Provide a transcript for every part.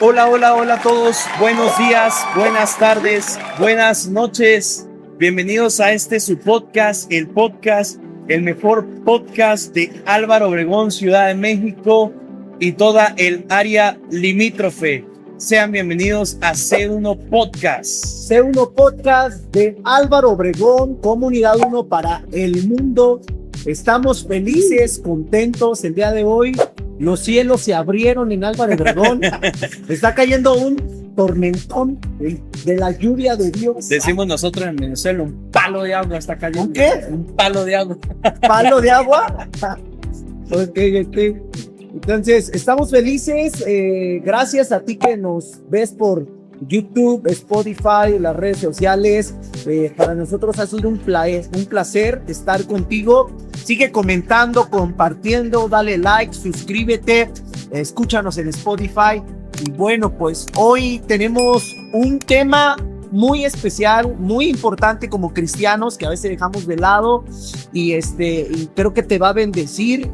Hola, hola, hola a todos. Buenos días, buenas tardes, buenas noches. Bienvenidos a su podcast, el mejor podcast de Álvaro Obregón, Ciudad de México y toda el área limítrofe. Sean bienvenidos a C1 Podcast. C1 Podcast de Álvaro Obregón, Comunidad 1 para el mundo. Estamos felices, contentos el día de hoy. Los cielos se abrieron en Álvaro Obregón. Está cayendo un tormentón de la lluvia de Dios. Decimos nosotros en Venezuela, un palo de agua está cayendo. ¿Un qué? Un palo de agua. ¿Palo de agua? Ok. Entonces, estamos felices. Gracias a ti que nos ves por YouTube, Spotify, las redes sociales. Para nosotros ha sido un placer estar contigo. Sigue comentando, compartiendo, dale like, suscríbete, escúchanos en Spotify. Y bueno, pues hoy tenemos un tema muy especial, muy importante como cristianos que a veces dejamos de lado y creo que te va a bendecir.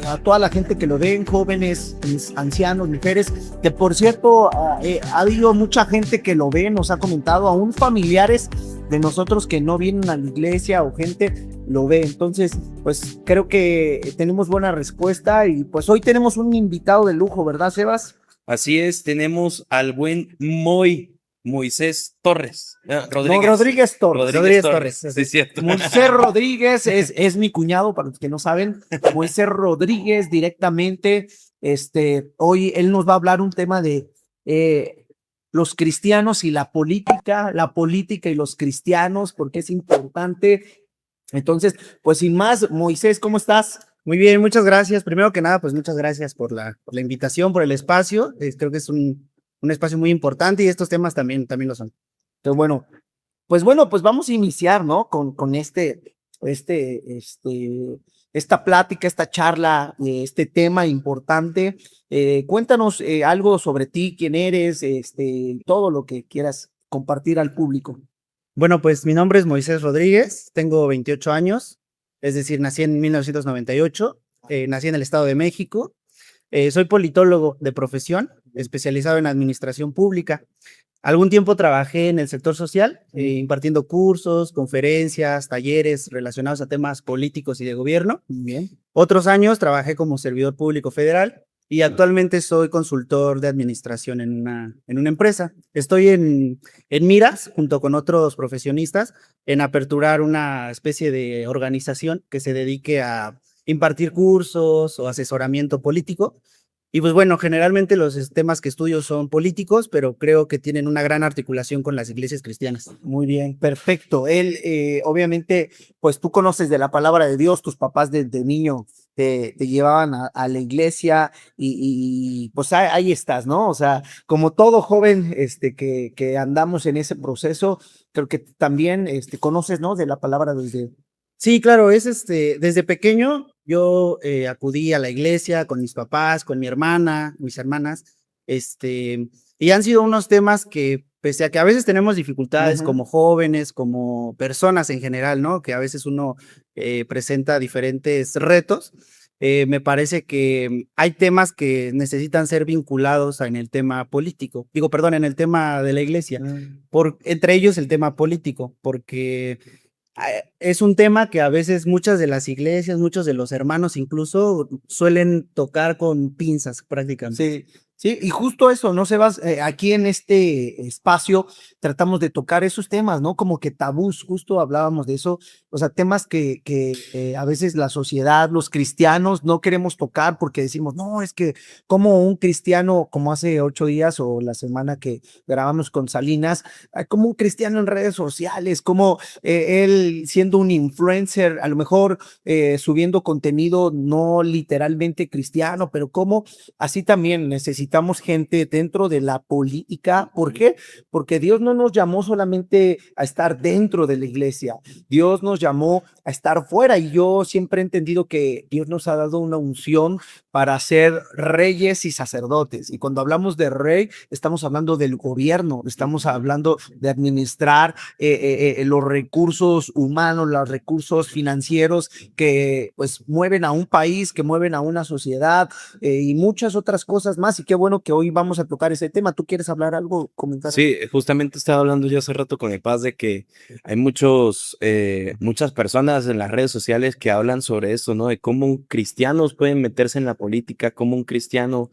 A toda la gente que lo ven, jóvenes, ancianos, mujeres, que por cierto ha habido mucha gente que lo ve, nos ha comentado, aún familiares de nosotros que no vienen a la iglesia o gente lo ve. Entonces pues creo que tenemos buena respuesta y pues hoy tenemos un invitado de lujo, ¿verdad, Sebas? Así es, tenemos al buen Moisés Torres. Rodríguez Torres. Sí, cierto. Moisés Rodríguez es mi cuñado, para los que no saben. Moisés Rodríguez directamente. Hoy él nos va a hablar un tema de los cristianos y la política y los cristianos, porque es importante. Entonces, pues sin más, Moisés, ¿cómo estás? Muy bien, muchas gracias. Primero que nada, pues muchas gracias por la invitación, por el espacio. Creo que es un espacio muy importante y estos temas también lo son. Entonces, pues vamos a iniciar, ¿no? Con esta plática, esta charla, este tema importante. Cuéntanos algo sobre ti, quién eres, todo lo que quieras compartir al público. Bueno, pues mi nombre es Moisés Rodríguez, tengo 28 años, es decir, nací en 1998, nací en el Estado de México. Soy politólogo de profesión, especializado en administración pública. Algún tiempo trabajé en el sector social, impartiendo cursos, conferencias, talleres relacionados a temas políticos y de gobierno. Bien. Otros años trabajé como servidor público federal y actualmente soy consultor de administración en una empresa. Estoy en miras, junto con otros profesionistas, en aperturar una especie de organización que se dedique a impartir cursos o asesoramiento político. Y pues bueno, generalmente los temas que estudio son políticos, pero creo que tienen una gran articulación con las iglesias cristianas. Muy bien, perfecto. Él, obviamente, pues tú conoces de la palabra de Dios, tus papás desde niño te llevaban a la iglesia y pues ahí estás, ¿no? O sea, como todo joven que andamos en ese proceso, creo que también conoces, ¿no? De la palabra desde... Sí, claro, desde pequeño yo acudí a la iglesia con mis papás, con mi hermana, mis hermanas, y han sido unos temas que, pese a que a veces tenemos dificultades como jóvenes, como personas en general, ¿no? Que a veces uno presenta diferentes retos, me parece que hay temas que necesitan ser vinculados en el tema político, en el tema de la iglesia, entre ellos el tema político, porque... es un tema que a veces muchas de las iglesias, muchos de los hermanos incluso suelen tocar con pinzas prácticamente. Sí, y justo eso, ¿no, Sebas? Aquí en este espacio tratamos de tocar esos temas, ¿no? Como que tabús, justo hablábamos de eso, o sea, temas que a veces la sociedad, los cristianos no queremos tocar porque decimos, no, es que como un cristiano, como hace 8 días o la semana que grabamos con Salinas, como un cristiano en redes sociales, como él siendo un influencer, a lo mejor subiendo contenido no literalmente cristiano, pero como así también necesitamos gente dentro de la política. ¿Por qué? Porque Dios no nos llamó solamente a estar dentro de la iglesia, Dios nos llamó a estar fuera, y yo siempre he entendido que Dios nos ha dado una unción para ser reyes y sacerdotes, y cuando hablamos de rey estamos hablando del gobierno, estamos hablando de administrar los recursos humanos, los recursos financieros que pues mueven a un país, que mueven a una sociedad y muchas otras cosas más. Y qué bueno que hoy vamos a tocar ese tema. ¿Tú quieres hablar algo, comentar? Sí, justamente estaba hablando yo hace rato con mi paz de que hay muchas personas en las redes sociales que hablan sobre esto, ¿no? De cómo cristianos pueden meterse en la política, cómo un cristiano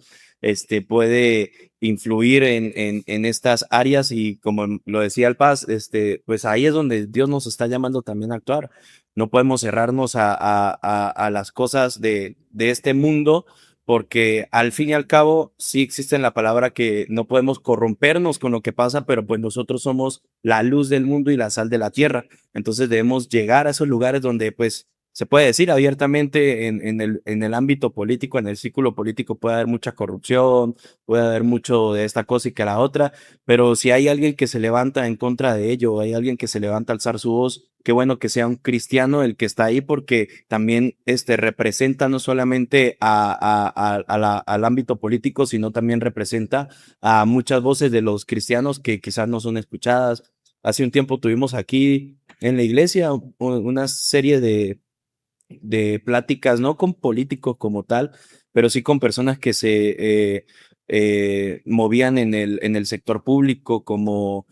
puede influir en estas áreas y como lo decía el Paz, pues ahí es donde Dios nos está llamando también a actuar. No podemos cerrarnos a las cosas de este mundo, porque al fin y al cabo sí existe en la palabra que no podemos corrompernos con lo que pasa, pero pues nosotros somos la luz del mundo y la sal de la tierra. Entonces debemos llegar a esos lugares donde pues se puede decir abiertamente en el ámbito político, en el círculo político puede haber mucha corrupción, puede haber mucho de esta cosa y que la otra, pero si hay alguien que se levanta en contra de ello, hay alguien que se levanta a alzar su voz, qué bueno que sea un cristiano el que está ahí, porque también representa no solamente al ámbito político, sino también representa a muchas voces de los cristianos que quizás no son escuchadas. Hace un tiempo tuvimos aquí en la iglesia una serie de pláticas, no con políticos como tal, pero sí con personas que se movían en el sector público como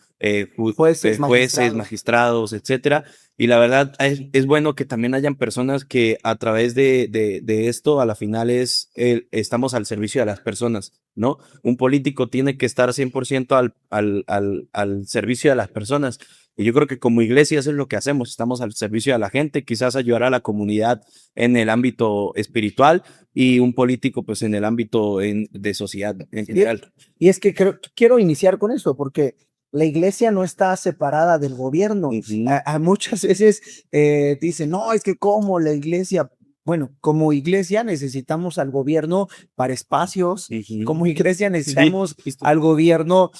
jueces, magistrados, etcétera. Y la verdad es bueno que también hayan personas que a través de esto a la final estamos al servicio de las personas, ¿no? Un político tiene que estar 100% al servicio de las personas. Y yo creo que como iglesia eso es lo que hacemos, estamos al servicio de la gente, quizás ayudar a la comunidad en el ámbito espiritual y un político pues en el ámbito de sociedad en general. Y es que quiero iniciar con eso, porque la iglesia no está separada del gobierno. A muchas veces dicen, no, es que como la iglesia... Bueno, como iglesia necesitamos al gobierno para espacios, como iglesia necesitamos al gobierno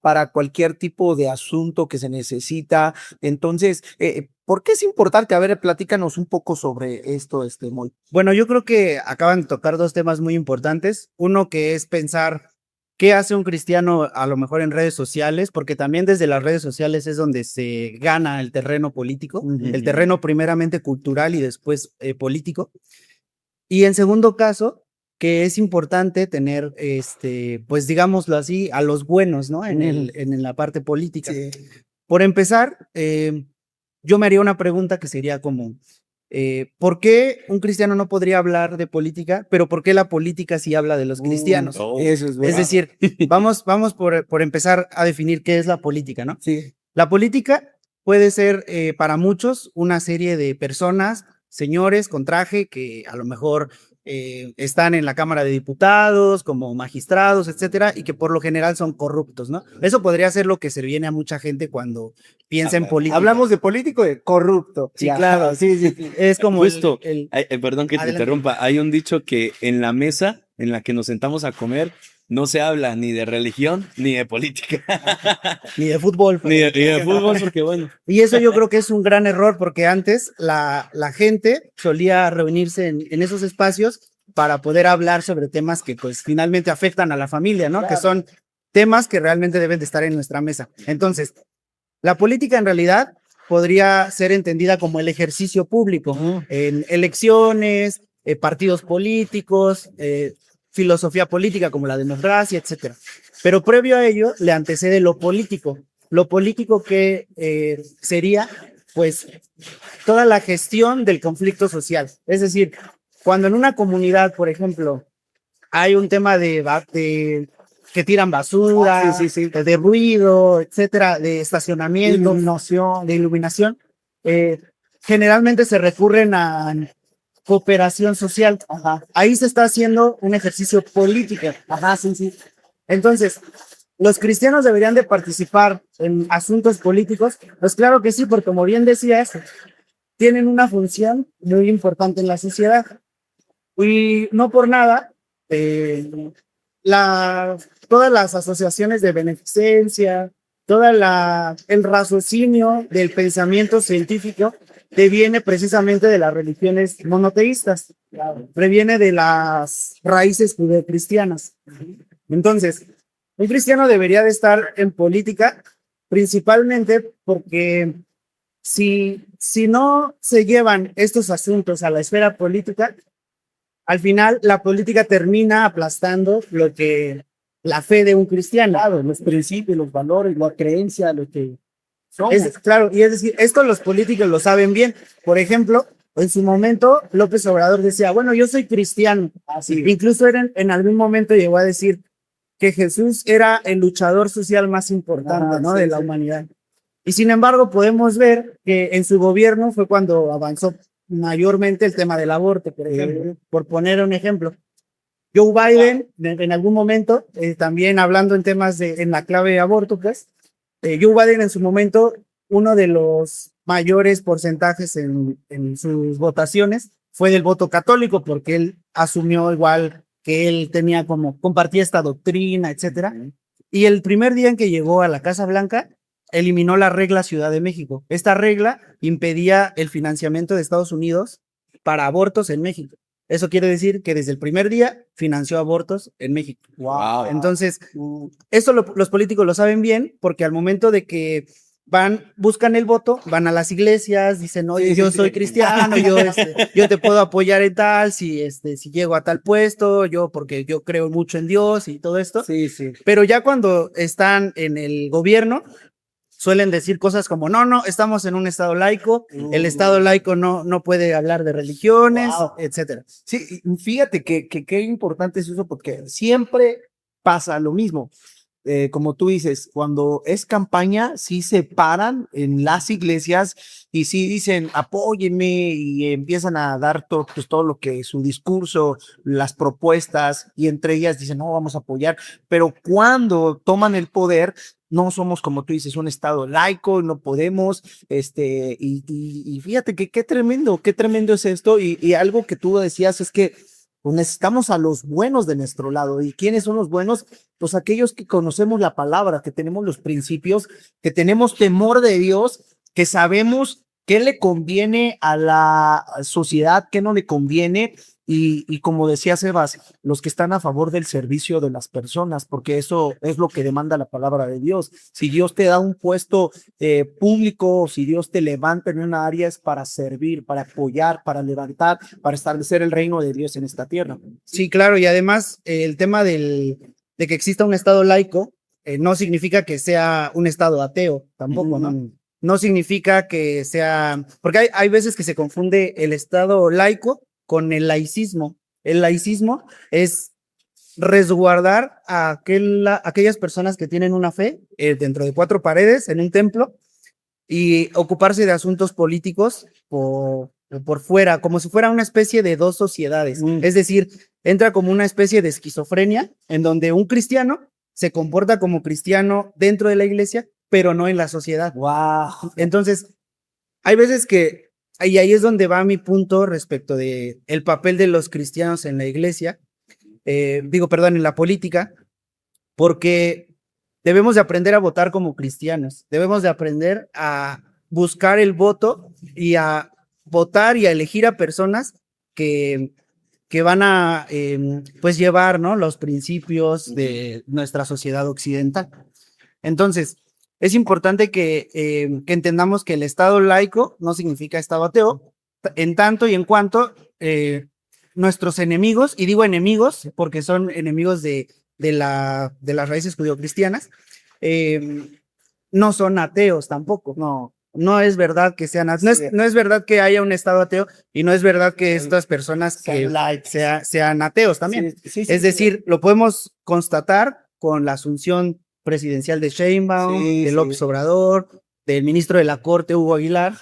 para cualquier tipo de asunto que se necesita. Entonces, ¿por qué es importante? A ver, platícanos un poco sobre esto, Moy. Bueno, yo creo que acaban de tocar dos temas muy importantes. Uno que es pensar qué hace un cristiano a lo mejor en redes sociales, porque también desde las redes sociales es donde se gana el terreno político, el terreno primeramente cultural y después político. Y en segundo caso, que es importante tener, pues digámoslo así, a los buenos, ¿no? En la parte política. Sí. Por empezar, yo me haría una pregunta que sería como, ¿por qué un cristiano no podría hablar de política, pero por qué la política sí habla de los cristianos? Eso es verdad. Es decir, vamos por empezar a definir qué es la política, ¿no? Sí. La política puede ser para muchos una serie de personas, señores con traje que a lo mejor están en la Cámara de Diputados como magistrados, etcétera, y que por lo general son corruptos, ¿no? Eso podría ser lo que se viene a mucha gente cuando piensa en política. Hablamos de político y de corrupto. Sí, claro, sí. Es como justo, perdón que te interrumpa, hay un dicho que en la mesa en la que nos sentamos a comer no se habla ni de religión ni de política. Ni de fútbol. Ni de fútbol, porque bueno. Y eso yo creo que es un gran error, porque antes la gente solía reunirse en esos espacios para poder hablar sobre temas que pues finalmente afectan a la familia, ¿no? Claro. Que son temas que realmente deben de estar en nuestra mesa. Entonces, la política en realidad podría ser entendida como el ejercicio público en elecciones, partidos políticos, filosofía política como la democracia, etcétera. Pero previo a ello le antecede lo político. Lo político que sería, pues, toda la gestión del conflicto social. Es decir, cuando en una comunidad, por ejemplo, hay un tema de que tiran basura, de ruido, etcétera, de estacionamiento, de iluminación, generalmente se recurren a cooperación social. Ajá. Ahí se está haciendo un ejercicio político. Ajá, sí. Entonces, ¿los cristianos deberían de participar en asuntos políticos? Pues claro que sí, porque como bien decías, tienen una función muy importante en la sociedad. Y no por nada, todas las asociaciones de beneficencia, el raciocinio del pensamiento científico deviene precisamente de las religiones monoteístas, previene de las raíces judeocristianas. Entonces, un cristiano debería de estar en política principalmente porque si no se llevan estos asuntos a la esfera política, al final la política termina aplastando lo que la fe de un cristiano. Claro, los principios, los valores, la creencia, lo que somos. Claro, y es decir, esto los políticos lo saben bien. Por ejemplo, en su momento, López Obrador decía, bueno, yo soy cristiano. Así. Incluso en algún momento llegó a decir que Jesús era el luchador social más importante, ¿no? Sí, de la humanidad. Y sin embargo, podemos ver que en su gobierno fue cuando avanzó mayormente el tema del aborto, por ejemplo, por poner un ejemplo. Joe Biden, en algún momento, también hablando en temas en la clave de aborto, pues, Joe Biden en su momento, uno de los mayores porcentajes en sus votaciones fue del voto católico, porque él asumió igual que él tenía compartía esta doctrina, etcétera. Y el primer día en que llegó a la Casa Blanca, eliminó la regla Ciudad de México. Esta regla impedía el financiamiento de Estados Unidos para abortos en México. Eso quiere decir que desde el primer día financió abortos en México. Wow. Entonces, eso los políticos lo saben bien, porque al momento de que buscan el voto, van a las iglesias, dicen, oye, yo soy cristiano, yo te puedo apoyar en tal, si llego a tal puesto, porque yo creo mucho en Dios y todo esto. Sí, sí. Pero ya cuando están en el gobierno, suelen decir cosas como, no, estamos en un estado laico, el estado laico no puede hablar de religiones, etcétera. Sí, fíjate que qué importante es eso, porque siempre pasa lo mismo. Como tú dices, cuando es campaña, sí se paran en las iglesias y sí dicen, apóyenme, y empiezan a dar todo lo que su discurso, las propuestas, y entre ellas dicen, no, vamos a apoyar, pero cuando toman el poder, no somos, como tú dices, un estado laico, no podemos, y fíjate que qué tremendo es esto, y algo que tú decías es que pues necesitamos a los buenos de nuestro lado. ¿Y quiénes son los buenos? Pues aquellos que conocemos la palabra, que tenemos los principios, que tenemos temor de Dios, que sabemos qué le conviene a la sociedad, qué no le conviene, y como decía Sebas, los que están a favor del servicio de las personas, porque eso es lo que demanda la palabra de Dios. Si Dios te da un puesto público, si Dios te levanta en una área, es para servir, para apoyar, para levantar, para establecer el reino de Dios en esta tierra. Sí, claro, y además el tema de que exista un estado laico no significa que sea un estado ateo, tampoco, ¿no? No significa que sea, porque hay veces que se confunde el estado laico con el laicismo. El laicismo es resguardar a aquellas personas que tienen una fe dentro de cuatro paredes en un templo y ocuparse de asuntos políticos por fuera, como si fuera una especie de dos sociedades. Es decir, entra como una especie de esquizofrenia en donde un cristiano se comporta como cristiano dentro de la iglesia, pero no en la sociedad. Wow. Entonces, hay veces que y ahí es donde va mi punto respecto de el papel de los cristianos en la iglesia, en la política, porque debemos de aprender a votar como cristianos, debemos de aprender a buscar el voto y a votar y a elegir a personas que van a pues llevar, ¿no?, los principios de nuestra sociedad occidental. Entonces, es importante que entendamos que el Estado laico no significa Estado ateo, en tanto y en cuanto nuestros enemigos, y digo enemigos porque son enemigos de las raíces judeocristianas, no son ateos tampoco. No es verdad que sean ateos, no es verdad que haya un Estado ateo, y no es verdad que estas personas sean ateos también. Es decir, lo podemos constatar con la asunción presidencial de Sheinbaum, de López Obrador, del ministro de la Corte, Hugo Aguilar,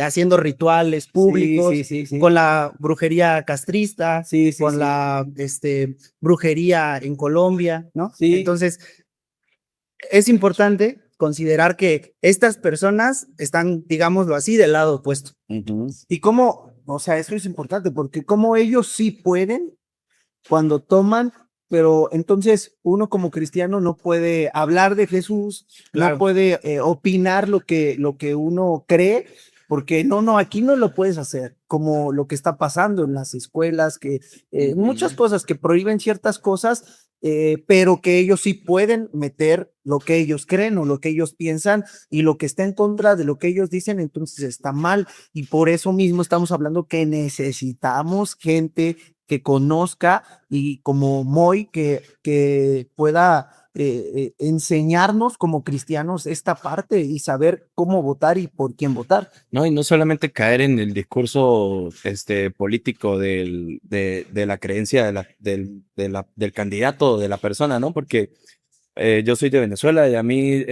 haciendo rituales públicos, con la brujería castrista, con la brujería en Colombia, ¿no? Entonces, es importante considerar que estas personas están, digámoslo así, del lado opuesto. Y cómo, o sea, eso es importante, porque como ellos sí pueden cuando toman. Pero entonces uno como cristiano no puede hablar de Jesús, no puede opinar lo que uno cree, porque aquí no lo puedes hacer, como lo que está pasando en las escuelas, que muchas cosas que prohíben ciertas cosas, pero que ellos sí pueden meter lo que ellos creen o lo que ellos piensan, y lo que está en contra de lo que ellos dicen, entonces está mal. Y por eso mismo estamos hablando que necesitamos gente que conozca y como Moy que pueda enseñarnos como cristianos esta parte y saber cómo votar y por quién votar. No, y no solamente caer en el discurso político de la creencia del candidato, de la persona, ¿no? Porque yo soy de Venezuela y a mí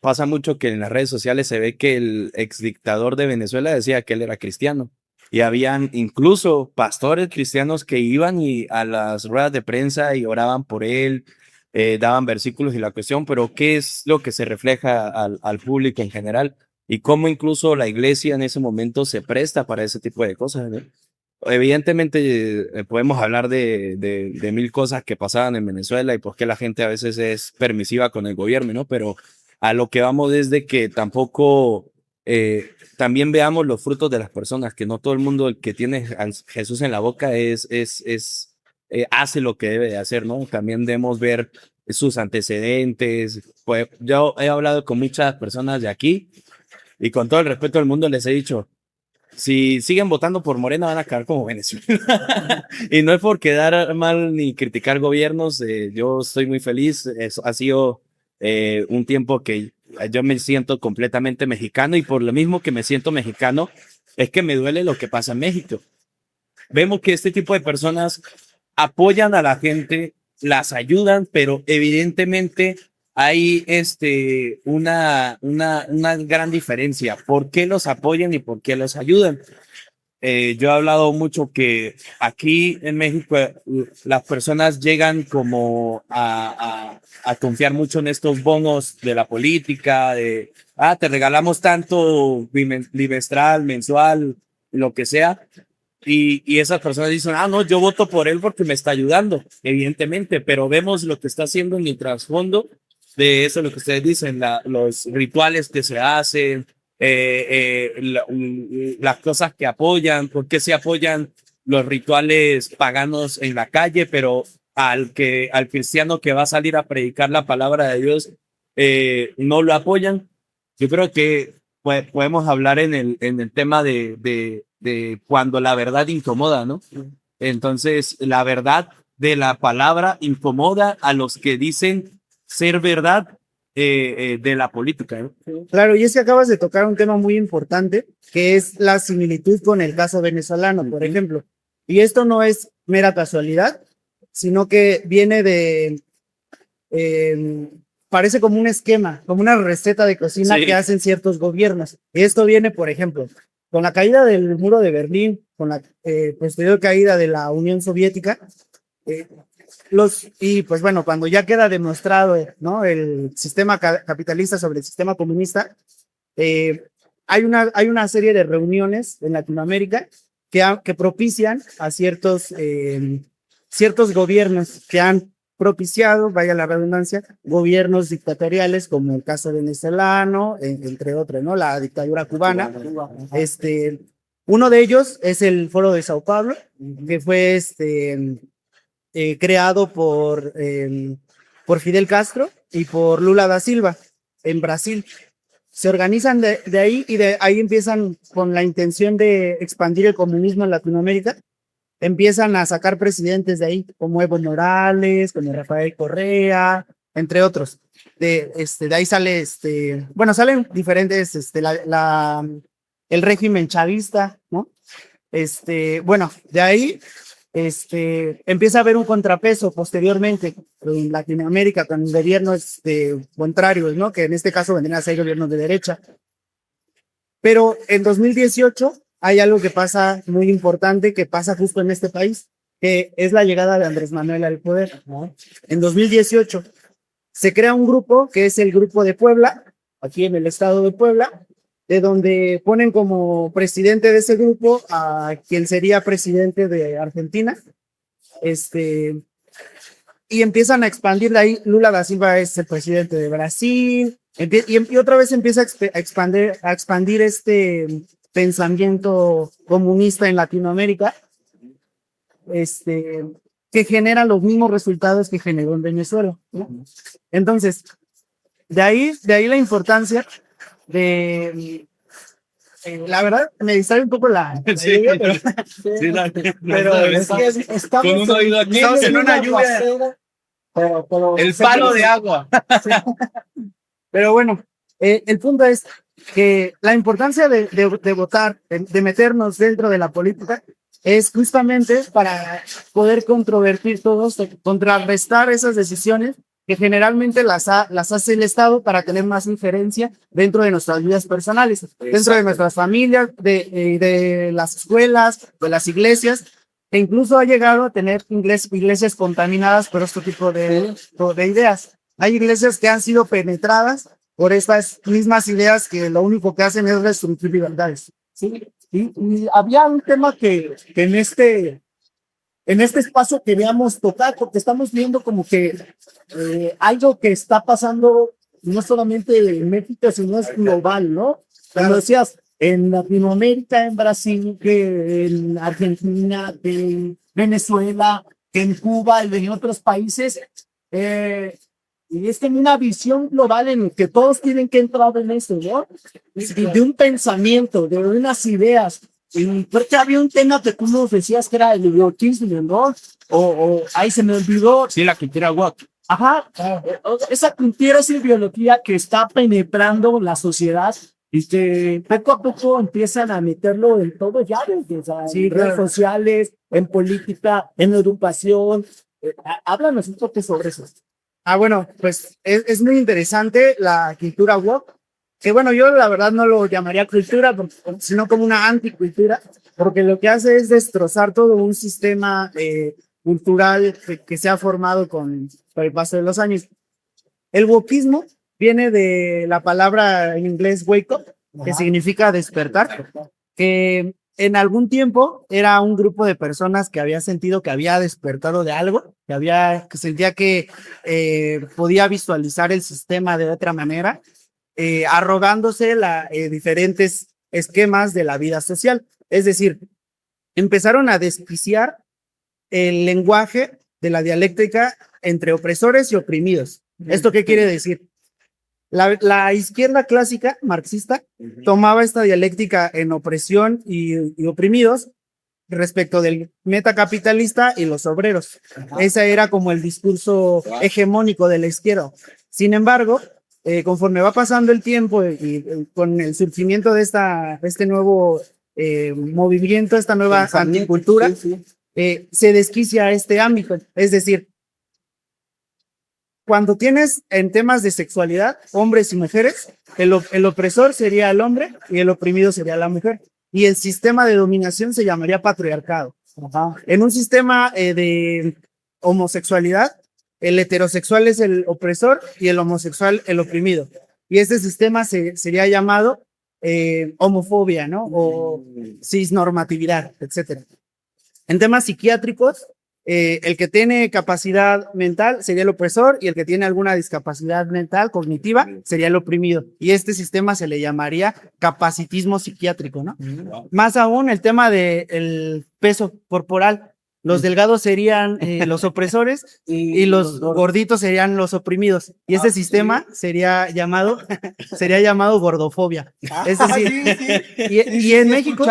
pasa mucho que en las redes sociales se ve que el ex dictador de Venezuela decía que él era cristiano. Y habían incluso pastores cristianos que iban a las ruedas de prensa y oraban por él, daban versículos y la cuestión, pero ¿qué es lo que se refleja al público en general? Y cómo incluso la iglesia en ese momento se presta para ese tipo de cosas, ¿no? Evidentemente podemos hablar de mil cosas que pasaban en Venezuela y por qué la gente a veces es permisiva con el gobierno, ¿no? Pero a lo que vamos es de que tampoco también veamos los frutos de las personas, que no todo el mundo el que tiene a Jesús en la boca hace lo que debe de hacer, ¿no? También debemos ver sus antecedentes. Pues yo he hablado con muchas personas de aquí y con todo el respeto del mundo les he dicho, si siguen votando por Morena van a acabar como Venezuela. Y no es por quedar mal ni criticar gobiernos, yo estoy muy feliz, ha sido un tiempo que yo me siento completamente mexicano y por lo mismo que me siento mexicano es que me duele lo que pasa en México. Vemos que este tipo de personas apoyan a la gente, las ayudan, pero evidentemente hay una gran diferencia. ¿Por qué los apoyan y por qué los ayudan? Yo he hablado mucho que aquí en México las personas llegan como a confiar mucho en estos bonos de la política, te regalamos tanto bimestral, mensual, lo que sea. Y esas personas dicen, no, yo voto por él porque me está ayudando, evidentemente, pero vemos lo que está haciendo en el trasfondo de eso, lo que ustedes dicen, los rituales que se hacen, las cosas que apoyan, por qué se apoyan los rituales paganos en la calle, pero al cristiano que va a salir a predicar la palabra de Dios, no lo apoyan. Yo creo que podemos hablar en el tema de cuando la verdad incomoda, ¿no? Entonces, la verdad de la palabra incomoda a los que dicen ser verdad de la política, ¿no? Claro, y es que acabas de tocar un tema muy importante, que es la similitud con el caso venezolano, por ejemplo. Y esto no es mera casualidad, sino que viene parece como un esquema, como una receta de cocina que hacen ciertos gobiernos. Y esto viene, por ejemplo, con la caída del muro de Berlín, con la posterior caída de la Unión Soviética, y pues bueno, cuando ya queda demostrado, ¿no?, el sistema capitalista sobre el sistema comunista, hay una serie de reuniones en Latinoamérica que propician a ciertos gobiernos que han propiciado, vaya la redundancia, gobiernos dictatoriales como el caso venezolano, entre otros, ¿no? La dictadura cubana. Uno de ellos es el Foro de Sao Paulo, que fue creado por Fidel Castro y por Lula da Silva en Brasil. Se organizan de ahí y de ahí empiezan con la intención de expandir el comunismo en Latinoamérica. Empiezan a sacar presidentes de ahí, como Evo Morales, como Rafael Correa, entre otros. De ahí sale, salen diferentes, el régimen chavista, ¿no? Bueno, de ahí empieza a haber un contrapeso posteriormente en Latinoamérica con gobiernos contrarios, ¿no? Que en este caso vendrían a ser gobiernos de derecha. Pero en 2018 hay algo que pasa muy importante, que pasa justo en este país, que es la llegada de Andrés Manuel al poder, ¿no? En 2018 se crea un grupo que es el Grupo de Puebla, aquí en el estado de Puebla, de donde ponen como presidente de ese grupo a quien sería presidente de Argentina, y empiezan a expandir de ahí. Lula da Silva es el presidente de Brasil, y otra vez empieza a expandir este pensamiento comunista en Latinoamérica, que genera los mismos resultados que generó en Venezuela, ¿no? Entonces, de ahí la importancia de La verdad, me distrae un poco la Sí. lluvia, pero, Sí, pero Es que estamos Con un oído aquí, medio en una lluvia. aguacero, pero el palo de agua. pero bueno, el punto es que la importancia de votar, de meternos dentro de la política, es justamente para poder controvertir todos, contrarrestar esas decisiones que generalmente las hace el Estado para tener más injerencia dentro de nuestras vidas personales, dentro de nuestras familias, de las escuelas, de las iglesias, e incluso ha llegado a tener iglesias contaminadas por este tipo de ideas. Hay iglesias que han sido penetradas por estas mismas ideas que lo único que hacen es restringir libertades. sí. Y había un tema que en este espacio queríamos tocar, porque estamos viendo como que algo que está pasando no solamente en México, sino es global, ¿no? Como decías, en Latinoamérica, en Brasil, que en Argentina, que en Venezuela, que en Cuba y en otros países, y es como una visión global en que todos tienen que entrar en eso, ¿no? Y de un pensamiento, de unas ideas. Y porque había un tema que tú nos decías que era el idiotismo, ¿no? O ahí se me olvidó. Sí, la cultura woke. Ajá, esa cultura, esa ideología que está penetrando la sociedad y que poco a poco empiezan a meterlo en todo ya, o sea, Sí, en redes claro. sociales, en política, en educación. Háblanos un poco sobre eso. Bueno, pues es muy interesante la cultura woke, que bueno, yo la verdad no lo llamaría cultura, sino como una anticultura, porque lo que hace es destrozar todo un sistema cultural que se ha formado con el paso de los años. El wokismo viene de la palabra en inglés wake up, que significa despertar, que en algún tiempo era un grupo de personas que había sentido que había despertado de algo, que sentía que podía visualizar el sistema de otra manera, arrogándose diferentes esquemas de la vida social. Es decir, empezaron a desquiciar el lenguaje de la dialéctica entre opresores y oprimidos. ¿Esto qué quiere decir? La izquierda clásica marxista tomaba esta dialéctica en opresión y oprimidos respecto del metacapitalista y los obreros. Ese era como el discurso hegemónico de la izquierda. Sin embargo, conforme va pasando el tiempo y con el surgimiento de este nuevo movimiento, esta nueva anticultura, se desquicia este ámbito. Es decir, cuando tienes en temas de sexualidad hombres y mujeres, el opresor sería el hombre y el oprimido sería la mujer. Y el sistema de dominación se llamaría patriarcado. Ajá. En un sistema de homosexualidad, el heterosexual es el opresor y el homosexual el oprimido. Y este sistema sería llamado homofobia, ¿no? O cisnormatividad, etcétera. En temas psiquiátricos, el que tiene capacidad mental sería el opresor y el que tiene alguna discapacidad mental cognitiva sería el oprimido. Y este sistema se le llamaría capacitismo psiquiátrico, ¿no? Más aún el tema del peso corporal. Los delgados serían los opresores y los gorditos serían los oprimidos. Y ese sistema sería llamado gordofobia. Es decir, y en México,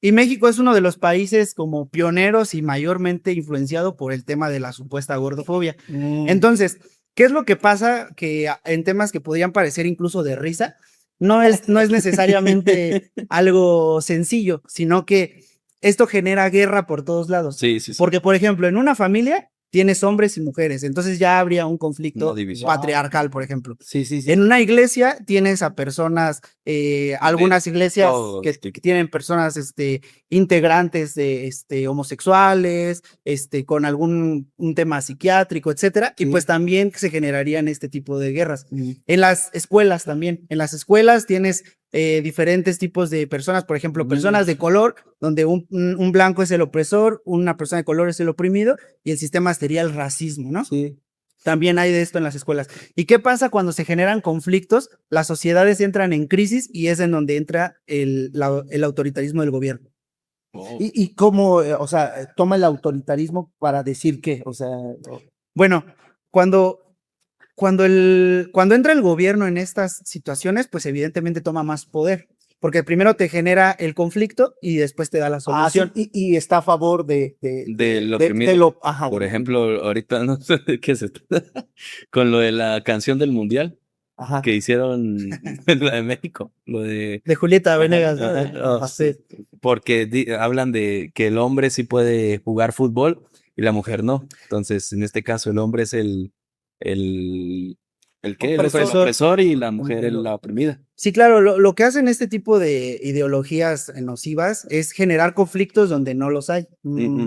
y México es uno de los países como pioneros y mayormente influenciado por el tema de la supuesta gordofobia. Entonces, ¿qué es lo que pasa? Que en temas que podrían parecer incluso de risa, no es necesariamente algo sencillo, sino que esto genera guerra por todos lados. Sí, sí, sí. Porque, por ejemplo, en una familia tienes hombres y mujeres, entonces ya habría un conflicto Una división. patriarcal, por ejemplo. Sí, sí, sí. En una iglesia tienes a personas, algunas iglesias todos, que tienen personas integrantes de homosexuales, con algún un tema psiquiátrico, etcétera, y Sí. pues también se generarían este tipo de guerras. En las escuelas también, en las escuelas tienes diferentes tipos de personas, por ejemplo, personas de color, donde un blanco es el opresor, una persona de color es el oprimido, y el sistema sería el racismo, ¿no? Sí. También hay de esto en las escuelas. ¿Y qué pasa cuando se generan conflictos? Las sociedades entran en crisis y es en donde entra el autoritarismo del gobierno. ¿Y cómo, o sea, toma el autoritarismo para decir qué? O sea, Bueno, cuando entra el gobierno en estas situaciones, pues evidentemente toma más poder. porque primero te genera el conflicto y después te da la solución. Y está a favor De lo de, que de mira, lo, ajá, por ejemplo, ahorita no sé de qué se trata, con lo de la canción del mundial ajá. que hicieron la de México, lo de De Julieta Venegas, ¿no? ajá, Sí. porque hablan de que el hombre sí puede jugar fútbol y la mujer no. Entonces, en este caso, el hombre es el, el Opresor. opresor y la mujer es la oprimida. Sí, claro, lo que hacen este tipo de ideologías nocivas es generar conflictos donde no los hay.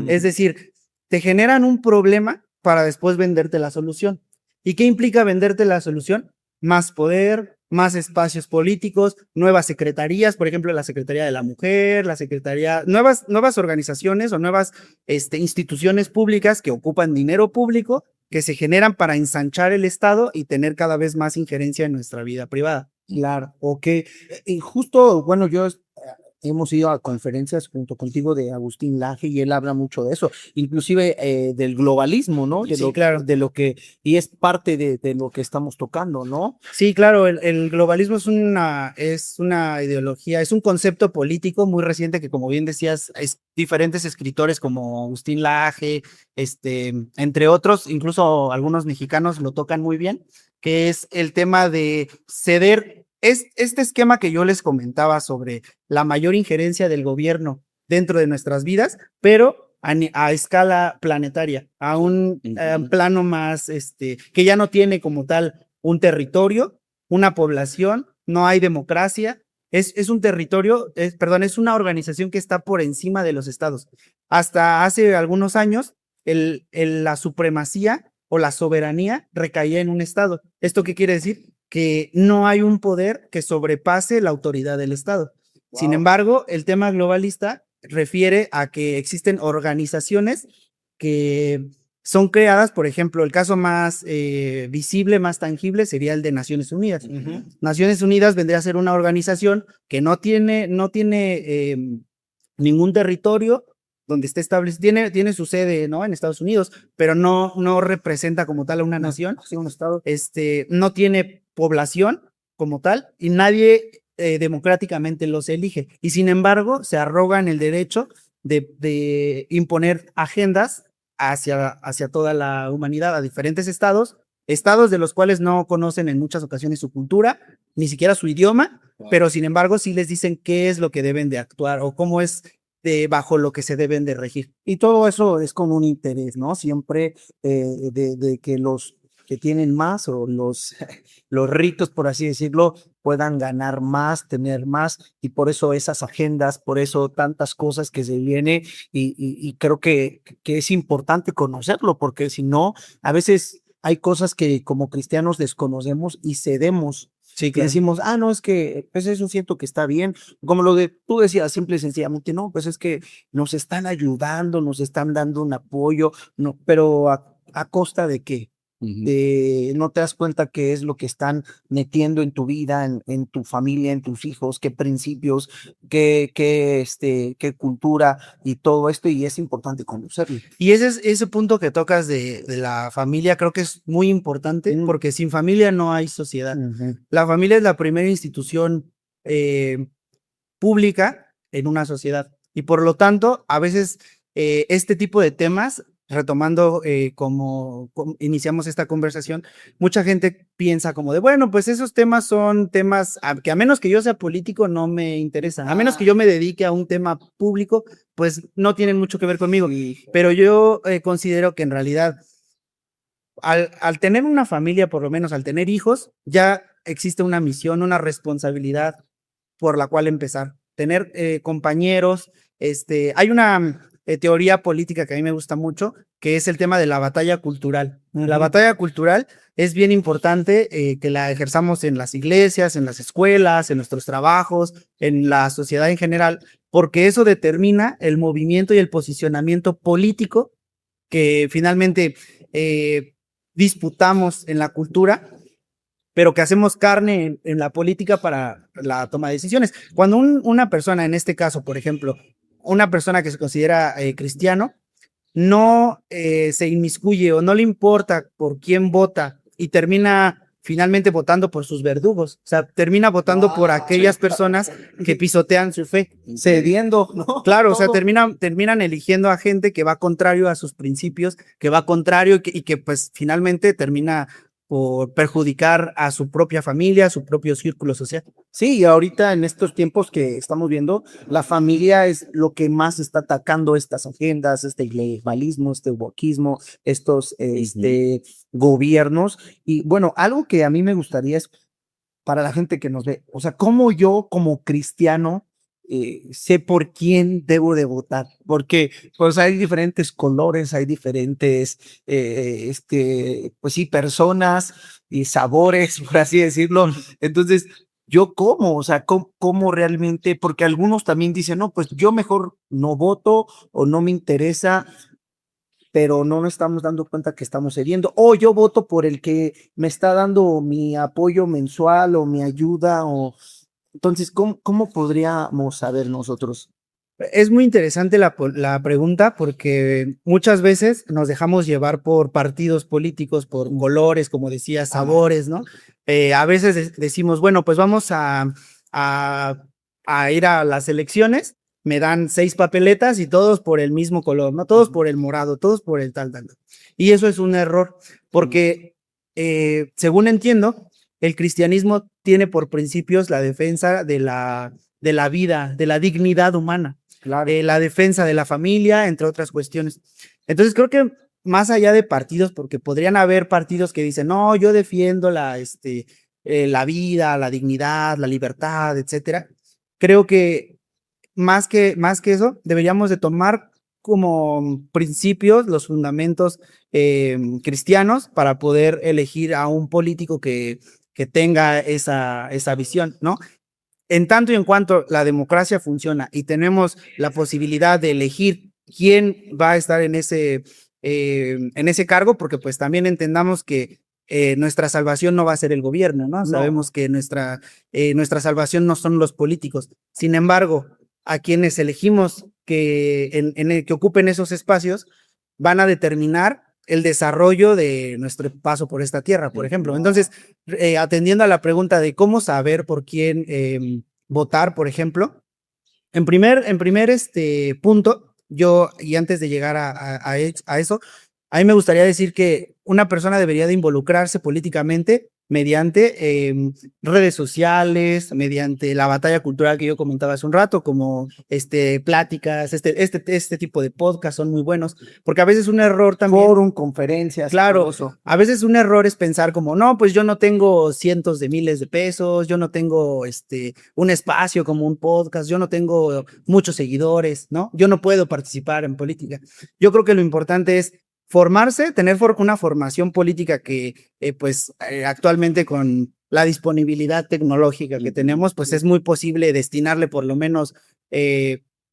Es decir, te generan un problema para después venderte la solución. ¿Y qué implica venderte la solución? Más poder, más espacios políticos, nuevas secretarías, por ejemplo, la Secretaría de la Mujer, la Secretaría, nuevas organizaciones o nuevas instituciones públicas que ocupan dinero público, que se generan para ensanchar el Estado y tener cada vez más injerencia en nuestra vida privada. Claro, ok. Y justo, bueno, hemos ido a conferencias junto contigo de Agustín Laje y él habla mucho de eso, inclusive del globalismo, ¿no? Sí, claro. Y es parte de lo que estamos tocando, ¿no? Sí, claro, el globalismo es una ideología, es un concepto político muy reciente que, como bien decías, diferentes escritores como Agustín Laje, entre otros, incluso algunos mexicanos lo tocan muy bien, que es el tema de ceder. Este esquema que yo les comentaba sobre la mayor injerencia del gobierno dentro de nuestras vidas, pero a escala planetaria, a un plano más, que ya no tiene como tal un territorio, una población, no hay democracia, es un territorio, perdón, es una organización que está por encima de los estados. Hasta hace algunos años, la supremacía o la soberanía recaía en un estado. ¿Esto qué quiere decir? Que no hay un poder que sobrepase la autoridad del Estado. Wow. Sin embargo, el tema globalista refiere a que existen organizaciones que son creadas, por ejemplo, el caso más visible, más tangible sería el de Naciones Unidas. Naciones Unidas vendría a ser una organización que no tiene ningún territorio donde esté establecido, tiene su sede, ¿no? En Estados Unidos, pero no representa como tal a una nación, un estado, no tiene población como tal y nadie democráticamente los elige. Y sin embargo, se arrogan el derecho de imponer agendas hacia toda la humanidad, a diferentes estados de los cuales no conocen en muchas ocasiones su cultura, ni siquiera su idioma, pero sin embargo sí les dicen qué es lo que deben de actuar o cómo es bajo lo que se deben de regir. Y todo eso es con un interés, ¿no? Siempre de que los que tienen más o los ricos, por así decirlo, puedan ganar más, tener más, y por eso esas agendas, por eso tantas cosas que se vienen, y creo que es importante conocerlo, porque si no, a veces hay cosas que como cristianos desconocemos y cedemos. Sí, claro. Y decimos, no, es que pues eso siento que está bien, como lo de tú decías, simple y sencillamente, no, pues es que nos están ayudando, nos están dando un apoyo, no, pero ¿a costa de qué? No te das cuenta qué es lo que están metiendo en tu vida, en tu familia, en tus hijos, qué principios, qué cultura y todo esto, y es importante conocerlo. Y ese punto que tocas de la familia creo que es muy importante, porque sin familia no hay sociedad. La familia es la primera institución pública en una sociedad, y por lo tanto, a veces este tipo de temas, retomando como iniciamos esta conversación, mucha gente piensa como de, bueno, pues esos temas son temas que a menos que yo sea político no me interesan, a menos que yo me dedique a un tema público, pues no tienen mucho que ver conmigo, pero yo considero que en realidad al tener una familia, por lo menos al tener hijos, ya existe una misión, una responsabilidad por la cual empezar, tener compañeros, hay una teoría política que a mí me gusta mucho, que es el tema de la batalla cultural. La batalla cultural es bien importante que la ejerzamos en las iglesias, en las escuelas, en nuestros trabajos, en la sociedad en general, porque eso determina el movimiento y el posicionamiento político que finalmente disputamos en la cultura, pero que hacemos carne en la política para la toma de decisiones. Cuando una persona, en este caso, por ejemplo, una persona que se considera cristiano, no se inmiscuye o no le importa por quién vota y termina finalmente votando por sus verdugos, o sea, termina votando por aquellas personas que pisotean su fe. Cediendo, ¿no? Claro, o sea, Todo. terminan eligiendo a gente que va contrario a sus principios, que va contrario y que pues finalmente termina por perjudicar a su propia familia, a su propio círculo social. Sí, y ahorita en estos tiempos que estamos viendo, la familia es lo que más está atacando estas agendas, este globalismo, este wokismo, estos gobiernos. Y bueno, algo que a mí me gustaría es para la gente que nos ve, o sea, cómo yo como cristiano sé por quién debo de votar, porque pues hay diferentes colores, hay diferentes, pues sí, personas y sabores, por así decirlo. Entonces, yo cómo, o sea, cómo realmente, porque algunos también dicen, no, pues yo mejor no voto o no me interesa, pero no nos estamos dando cuenta que estamos cediendo. O yo voto por el que me está dando mi apoyo mensual o mi ayuda. O entonces, ¿cómo podríamos saber nosotros? Es muy interesante la pregunta porque muchas veces nos dejamos llevar por partidos políticos, por colores, como decía, sabores, ¿no? A veces decimos, bueno, pues vamos a, a ir a las elecciones, me dan 6 papeletas y todos por el mismo color, ¿no? Todos por el morado, todos por el tal. Y eso es un error porque, según entiendo, el cristianismo tiene por principios la defensa de la vida, de la dignidad humana. Claro. La defensa de la familia, entre otras cuestiones. Entonces creo que más allá de partidos, porque podrían haber partidos que dicen, no, yo defiendo la vida, la dignidad, la libertad, etcétera. Creo que más que eso, deberíamos de tomar como principios los fundamentos cristianos para poder elegir a un político que tenga esa visión, ¿no? En tanto y en cuanto la democracia funciona y tenemos la posibilidad de elegir quién va a estar en ese cargo, porque pues también entendamos que nuestra salvación no va a ser el gobierno, ¿no? Sabemos que nuestra salvación no son los políticos. Sin embargo, a quienes elegimos que ocupen esos espacios van a determinar el desarrollo de nuestro paso por esta tierra, por ejemplo. Entonces, atendiendo a la pregunta de cómo saber por quién votar, por ejemplo, en primer punto, yo, y antes de llegar a eso, a mí me gustaría decir que una persona debería de involucrarse políticamente mediante redes sociales, mediante la batalla cultural que yo comentaba hace un rato, como pláticas, este tipo de podcast son muy buenos, porque a veces un error también. Forum, conferencias. Claro, a veces un error es pensar como, no, pues yo no tengo cientos de miles de pesos, yo no tengo un espacio como un podcast, yo no tengo muchos seguidores, ¿no? Yo no puedo participar en política. Yo creo que lo importante es formarse, tener una formación política que, actualmente con la disponibilidad tecnológica que tenemos, pues es muy posible destinarle por lo menos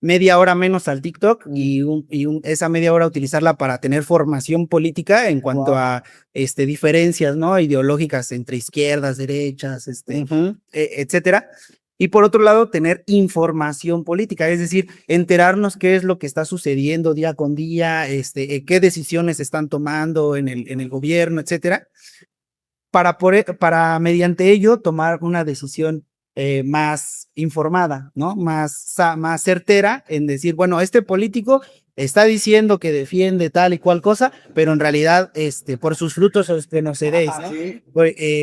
media hora menos al TikTok y esa media hora utilizarla para tener formación política en cuanto a diferencias, ¿no? Ideológicas entre izquierdas, derechas, etcétera. Y por otro lado, tener información política, es decir, enterarnos qué es lo que está sucediendo día con día, qué decisiones están tomando en el gobierno, etcétera, para mediante ello tomar una decisión más informada, ¿no? Más certera en decir, bueno, este político está diciendo que defiende tal y cual cosa, pero en realidad, por sus frutos os conoceréis, ¿no? Sí.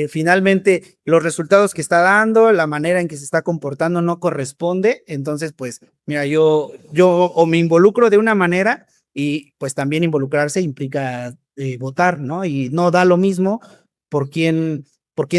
Finalmente, los resultados que está dando, la manera en que se está comportando no corresponde, entonces, pues, mira, yo o me involucro de una manera y pues también involucrarse implica votar, ¿no? Y no da lo mismo por quién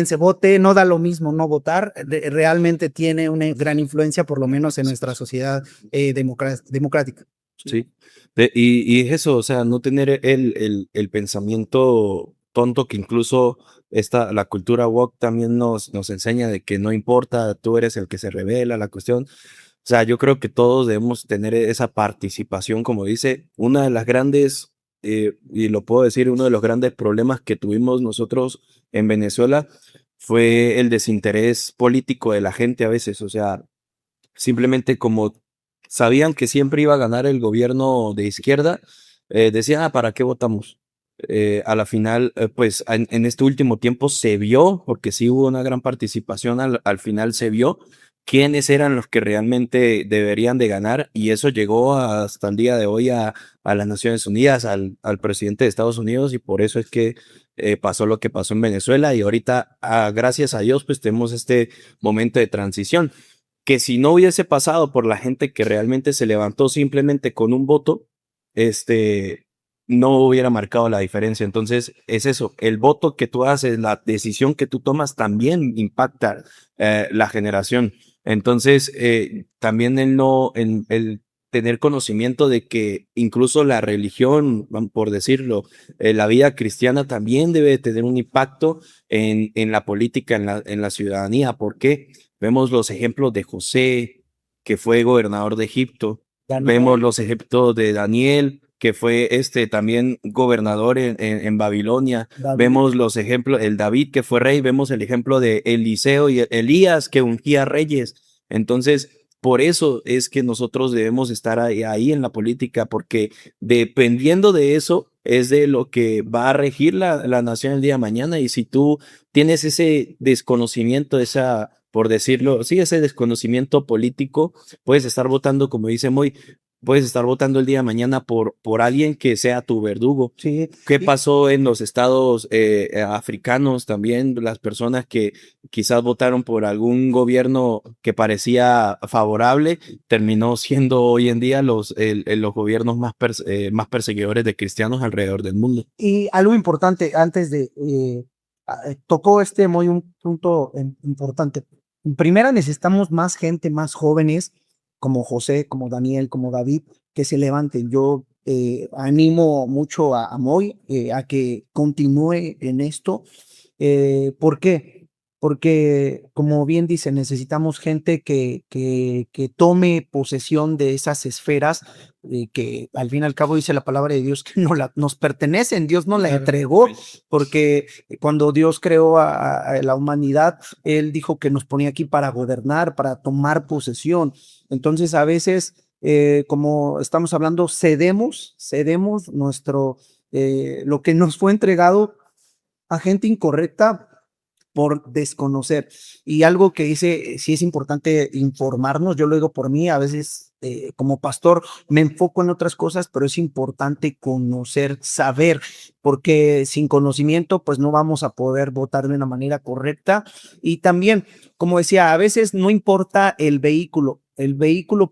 se vote, no da lo mismo no votar, realmente tiene una gran influencia, por lo menos en nuestra sociedad democrática. Sí. Y es eso, o sea, no tener el pensamiento tonto que incluso la cultura woke también nos enseña de que no importa, tú eres el que se revela la cuestión. O sea, yo creo que todos debemos tener esa participación, como dice, una de las grandes, y lo puedo decir, uno de los grandes problemas que tuvimos nosotros en Venezuela fue el desinterés político de la gente a veces, o sea, simplemente como sabían que siempre iba a ganar el gobierno de izquierda, decían, ¿para qué votamos? a la final, pues en este último tiempo se vio, porque sí hubo una gran participación, al final se vio quiénes eran los que realmente deberían de ganar y eso llegó hasta el día de hoy a las Naciones Unidas, al presidente de Estados Unidos y por eso es que pasó lo que pasó en Venezuela y ahorita, gracias a Dios, pues tenemos este momento de transición, que si no hubiese pasado por la gente que realmente se levantó simplemente con un voto, no hubiera marcado la diferencia. Entonces, es eso, el voto que tú haces, la decisión que tú tomas también impacta la generación. Entonces, también el tener conocimiento de que incluso la religión, por decirlo, la vida cristiana también debe tener un impacto en la política, en la ciudadanía. ¿Por qué? Vemos los ejemplos de José, que fue gobernador de Egipto. Vemos los ejemplos de Daniel, que fue también gobernador en Babilonia. David. Vemos los ejemplos, el David, que fue rey. Vemos el ejemplo de Eliseo y Elías, que ungía reyes. Entonces, por eso es que nosotros debemos estar ahí en la política, porque dependiendo de eso es de lo que va a regir la nación el día de mañana. Y si tú tienes ese desconocimiento, por decirlo, sí, ese desconocimiento político, puedes estar votando, como dice Moy, puedes estar votando el día de mañana por alguien que sea tu verdugo. Sí. ¿Qué pasó en los estados africanos también? Las personas que quizás votaron por algún gobierno que parecía favorable, terminó siendo hoy en día los gobiernos más perseguidores de cristianos alrededor del mundo. Y algo importante, antes de, tocó muy un punto importante. En primera, necesitamos más gente, más jóvenes, como José, como Daniel, como David, que se levanten. Yo animo mucho a Moy a que continúe en esto. ¿Por qué? Porque, como bien dice, necesitamos gente que tome posesión de esas esferas que al fin y al cabo dice la palabra de Dios que nos pertenecen, Dios nos la entregó, porque cuando Dios creó a la humanidad, Él dijo que nos ponía aquí para gobernar, para tomar posesión. Entonces, a veces, como estamos hablando, cedemos lo que nos fue entregado a gente incorrecta por desconocer. Y algo que dice, sí es importante informarnos, yo lo digo por mí, a veces como pastor me enfoco en otras cosas, pero es importante conocer, saber, porque sin conocimiento pues no vamos a poder votar de una manera correcta. Y también, como decía, a veces no importa el vehículo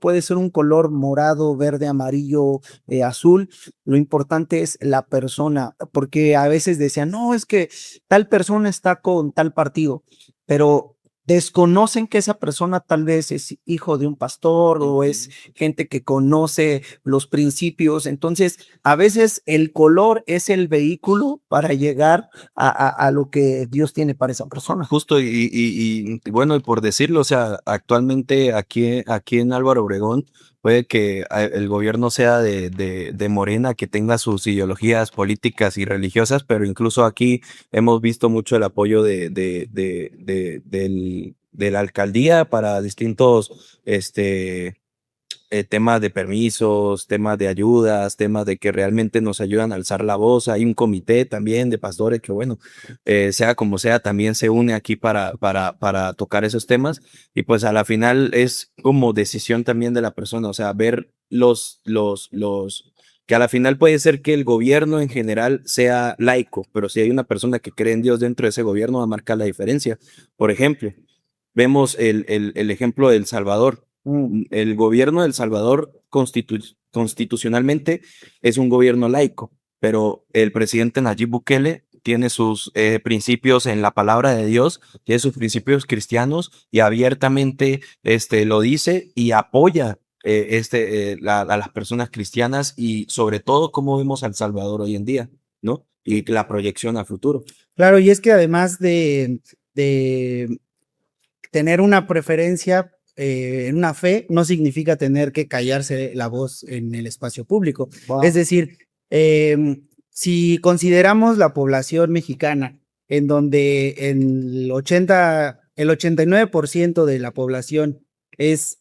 puede ser un color morado, verde, amarillo, azul, lo importante es la persona, porque a veces decían, no, es que tal persona está con tal partido, pero desconocen que esa persona tal vez es hijo de un pastor o es gente que conoce los principios. Entonces, a veces el color es el vehículo para llegar a lo que Dios tiene para esa persona. Justo, y bueno, y por decirlo, o sea, actualmente aquí en Álvaro Obregón, puede que el gobierno sea de Morena, que tenga sus ideologías políticas y religiosas, pero incluso aquí hemos visto mucho el apoyo de la alcaldía para distintos, temas de permisos, temas de ayudas, temas de que realmente nos ayudan a alzar la voz. Hay un comité también de pastores que, bueno, sea como sea, también se une aquí para tocar esos temas. Y pues a la final es como decisión también de la persona, o sea, ver que a la final puede ser que el gobierno en general sea laico, pero si hay una persona que cree en Dios dentro de ese gobierno, va a marcar la diferencia. Por ejemplo, vemos el ejemplo de El Salvador. El gobierno de El Salvador constitucionalmente es un gobierno laico, pero el presidente Nayib Bukele tiene sus principios en la palabra de Dios, tiene sus principios cristianos y abiertamente lo dice y apoya a las personas cristianas y sobre todo cómo vemos a El Salvador hoy en día, ¿no? Y la proyección a futuro. Claro, y es que además de tener una preferencia en una fe, no significa tener que callarse la voz en el espacio público. Wow. Es decir, si consideramos la población mexicana, en donde el 89% de la población es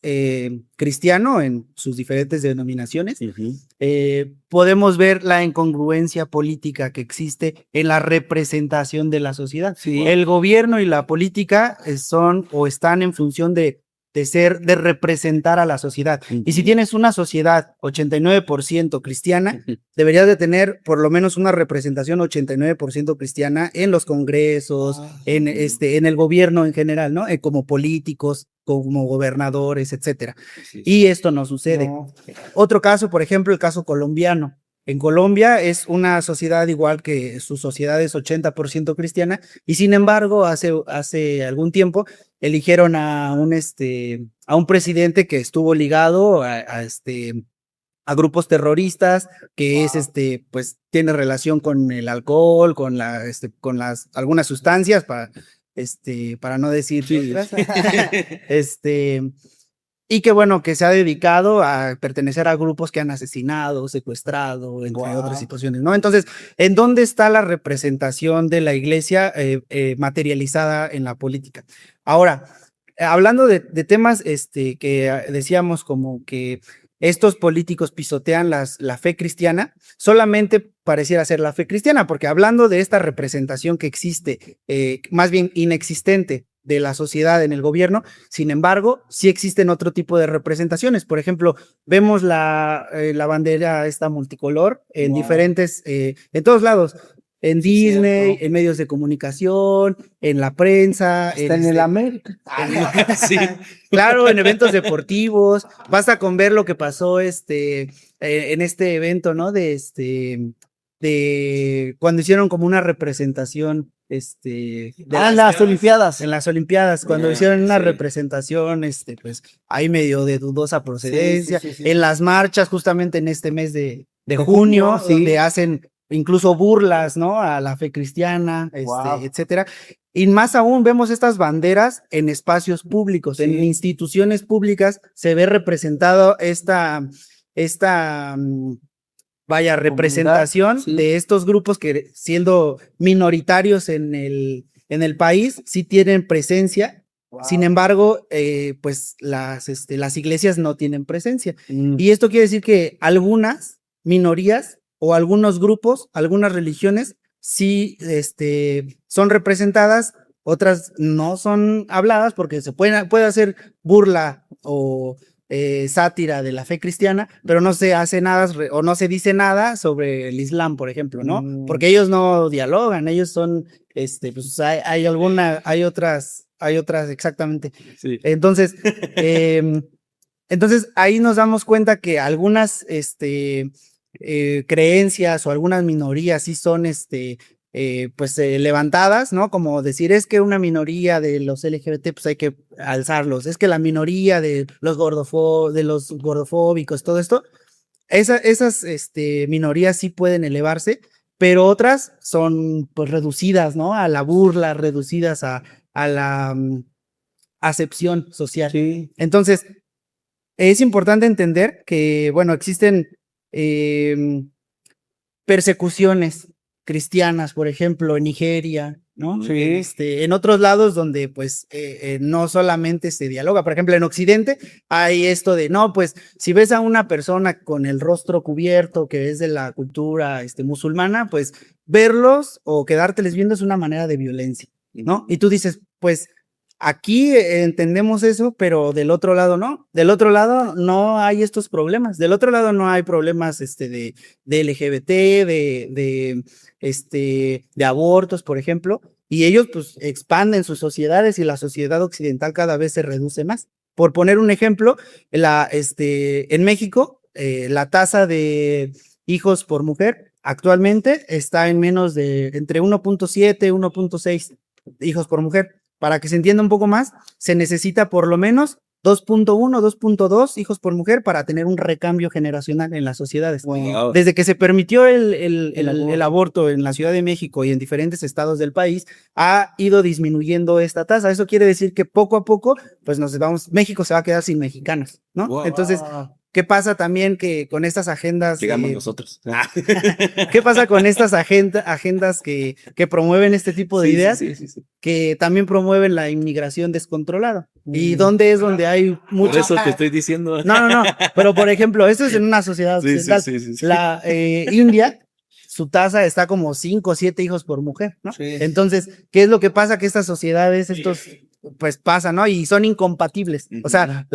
cristiano en sus diferentes denominaciones, podemos ver la incongruencia política que existe en la representación de la sociedad. Sí. El gobierno y la política son o están en función de representar a la sociedad. Y si tienes una sociedad 89% cristiana, deberías de tener por lo menos una representación 89% cristiana en los congresos, en el gobierno en general, ¿no? Como políticos, como gobernadores, etcétera. Y esto no sucede. Otro caso, por ejemplo, el caso colombiano. En Colombia es una sociedad igual que su sociedad es 80% cristiana y sin embargo hace algún tiempo eligieron a un presidente que estuvo ligado a grupos terroristas, que es pues tiene relación con el alcohol, con algunas sustancias para no decir otras. Y que bueno, que se ha dedicado a pertenecer a grupos que han asesinado, secuestrado, entre otras situaciones, ¿no? Entonces, ¿en dónde está la representación de la iglesia materializada en la política? Ahora, hablando de temas que decíamos como que estos políticos pisotean la fe cristiana, solamente pareciera ser la fe cristiana, porque hablando de esta representación que existe, más bien inexistente, de la sociedad en el gobierno, sin embargo, sí existen otro tipo de representaciones. Por ejemplo, vemos la bandera esta multicolor en diferentes, en todos lados, en Disney, en medios de comunicación, en la prensa. Está en el América. Sí, claro, en eventos deportivos. Basta con ver lo que pasó en este evento, ¿no? De cuando hicieron como una representación las Olimpiadas. En las Olimpiadas, cuando hicieron una representación, pues, ahí medio de dudosa procedencia. Sí. En las marchas, justamente en este mes de junio, donde hacen incluso burlas, ¿no? A la fe cristiana, etcétera. Y más aún, vemos estas banderas en espacios públicos, en instituciones públicas, se ve representado esta representación de estos grupos que siendo minoritarios en el país, sí tienen presencia. Sin embargo, pues las iglesias no tienen presencia. Y esto quiere decir que algunas minorías o algunos grupos, algunas religiones, sí son representadas, otras no son habladas porque se puede hacer burla o sátira de la fe cristiana, pero no se hace nada o no se dice nada sobre el Islam, por ejemplo, ¿no? Porque ellos no dialogan, ellos son, pues hay otras exactamente. Sí. Entonces ahí nos damos cuenta que algunas creencias o algunas minorías sí son levantadas, ¿no? Como decir, es que una minoría de los LGBT, pues hay que alzarlos, es que la minoría de los gordofóbicos, todo esto, esas minorías sí pueden elevarse, pero otras son pues reducidas, ¿no? A la burla, reducidas a la acepción social. Sí. Entonces, es importante entender que, bueno, existen persecuciones cristianas, por ejemplo, en Nigeria, ¿no? Sí. En otros lados donde, pues, no solamente se dialoga. Por ejemplo, en Occidente hay esto de, no, pues, si ves a una persona con el rostro cubierto que es de la cultura musulmana, pues, verlos o quedárteles viendo es una manera de violencia, ¿no? Y tú dices, pues, aquí entendemos eso, pero del otro lado no. Del otro lado no hay estos problemas. Del otro lado no hay problemas de LGBT, de abortos, por ejemplo. Y ellos pues expanden sus sociedades y la sociedad occidental cada vez se reduce más. Por poner un ejemplo, en México, la tasa de hijos por mujer actualmente está en menos de entre 1.7 y 1.6 hijos por mujer. Para que se entienda un poco más, se necesita por lo menos 2.1, 2.2 hijos por mujer para tener un recambio generacional en las sociedades. Wow. Desde que se permitió el aborto en la Ciudad de México y en diferentes estados del país, ha ido disminuyendo esta tasa. Eso quiere decir que poco a poco, pues México se va a quedar sin mexicanos, ¿no? Wow. Entonces, ¿qué pasa también que con estas agendas? Llegamos nosotros. ¿Qué pasa con estas agendas que promueven este tipo de ideas? Sí. Que también promueven la inmigración descontrolada. ¿Y dónde es donde hay Por muchos? eso te estoy diciendo. No, pero por ejemplo, esto es en una sociedad Sí, occidental. sí. La India, su tasa está como 5 o 7 hijos por mujer, ¿no? Sí. Entonces, ¿qué es lo que pasa? Que estas sociedades, pues pasa, ¿no? Y son incompatibles. O sea,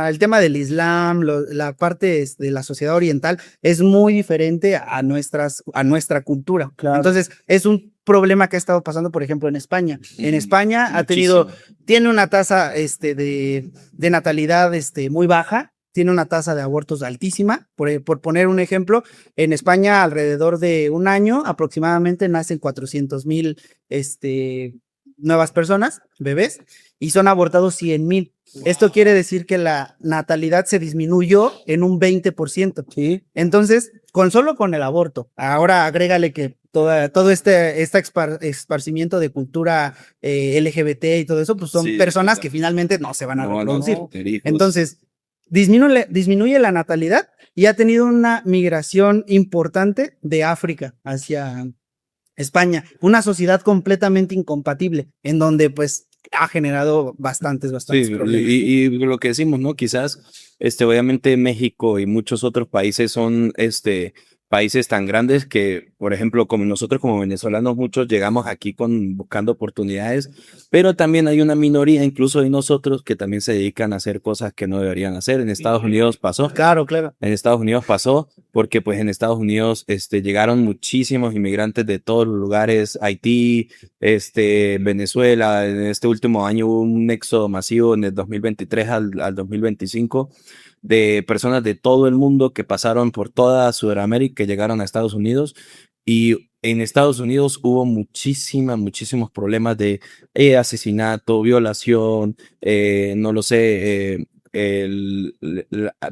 el tema del Islam, la parte de la sociedad oriental es muy diferente a nuestra cultura. Claro. Entonces, es un problema que ha estado pasando, por ejemplo, en España. En España Muchísimo. tiene una tasa de natalidad muy baja, tiene una tasa de abortos altísima. Por poner un ejemplo, en España alrededor de un año aproximadamente nacen 400,000 nuevas personas, bebés, y son abortados 100,000. Esto quiere decir que la natalidad se disminuyó en un 20%. Sí. Entonces, solo con el aborto, ahora agrégale que todo este esparcimiento de cultura LGBT y todo eso, pues son Sí, personas claro. que finalmente no se van a No van reproducir. tener hijos. Entonces, disminuye la natalidad y ha tenido una migración importante de África hacia España, una sociedad completamente incompatible, en donde pues ha generado bastantes Sí, problemas. y lo que decimos, ¿no? Quizás, obviamente México y muchos otros países son, países tan grandes que, por ejemplo, como nosotros como venezolanos, muchos llegamos aquí buscando oportunidades, pero también hay una minoría, incluso de nosotros, que también se dedican a hacer cosas que no deberían hacer. En Estados Unidos pasó. Claro. En Estados Unidos pasó porque pues en Estados Unidos llegaron muchísimos inmigrantes de todos los lugares, Haití, Venezuela. En este último año hubo un éxodo masivo en el 2023 al 2025 de personas de todo el mundo que pasaron por toda Sudamérica, que llegaron a Estados Unidos. Y en Estados Unidos hubo muchísimos problemas de asesinato, violación, no lo sé,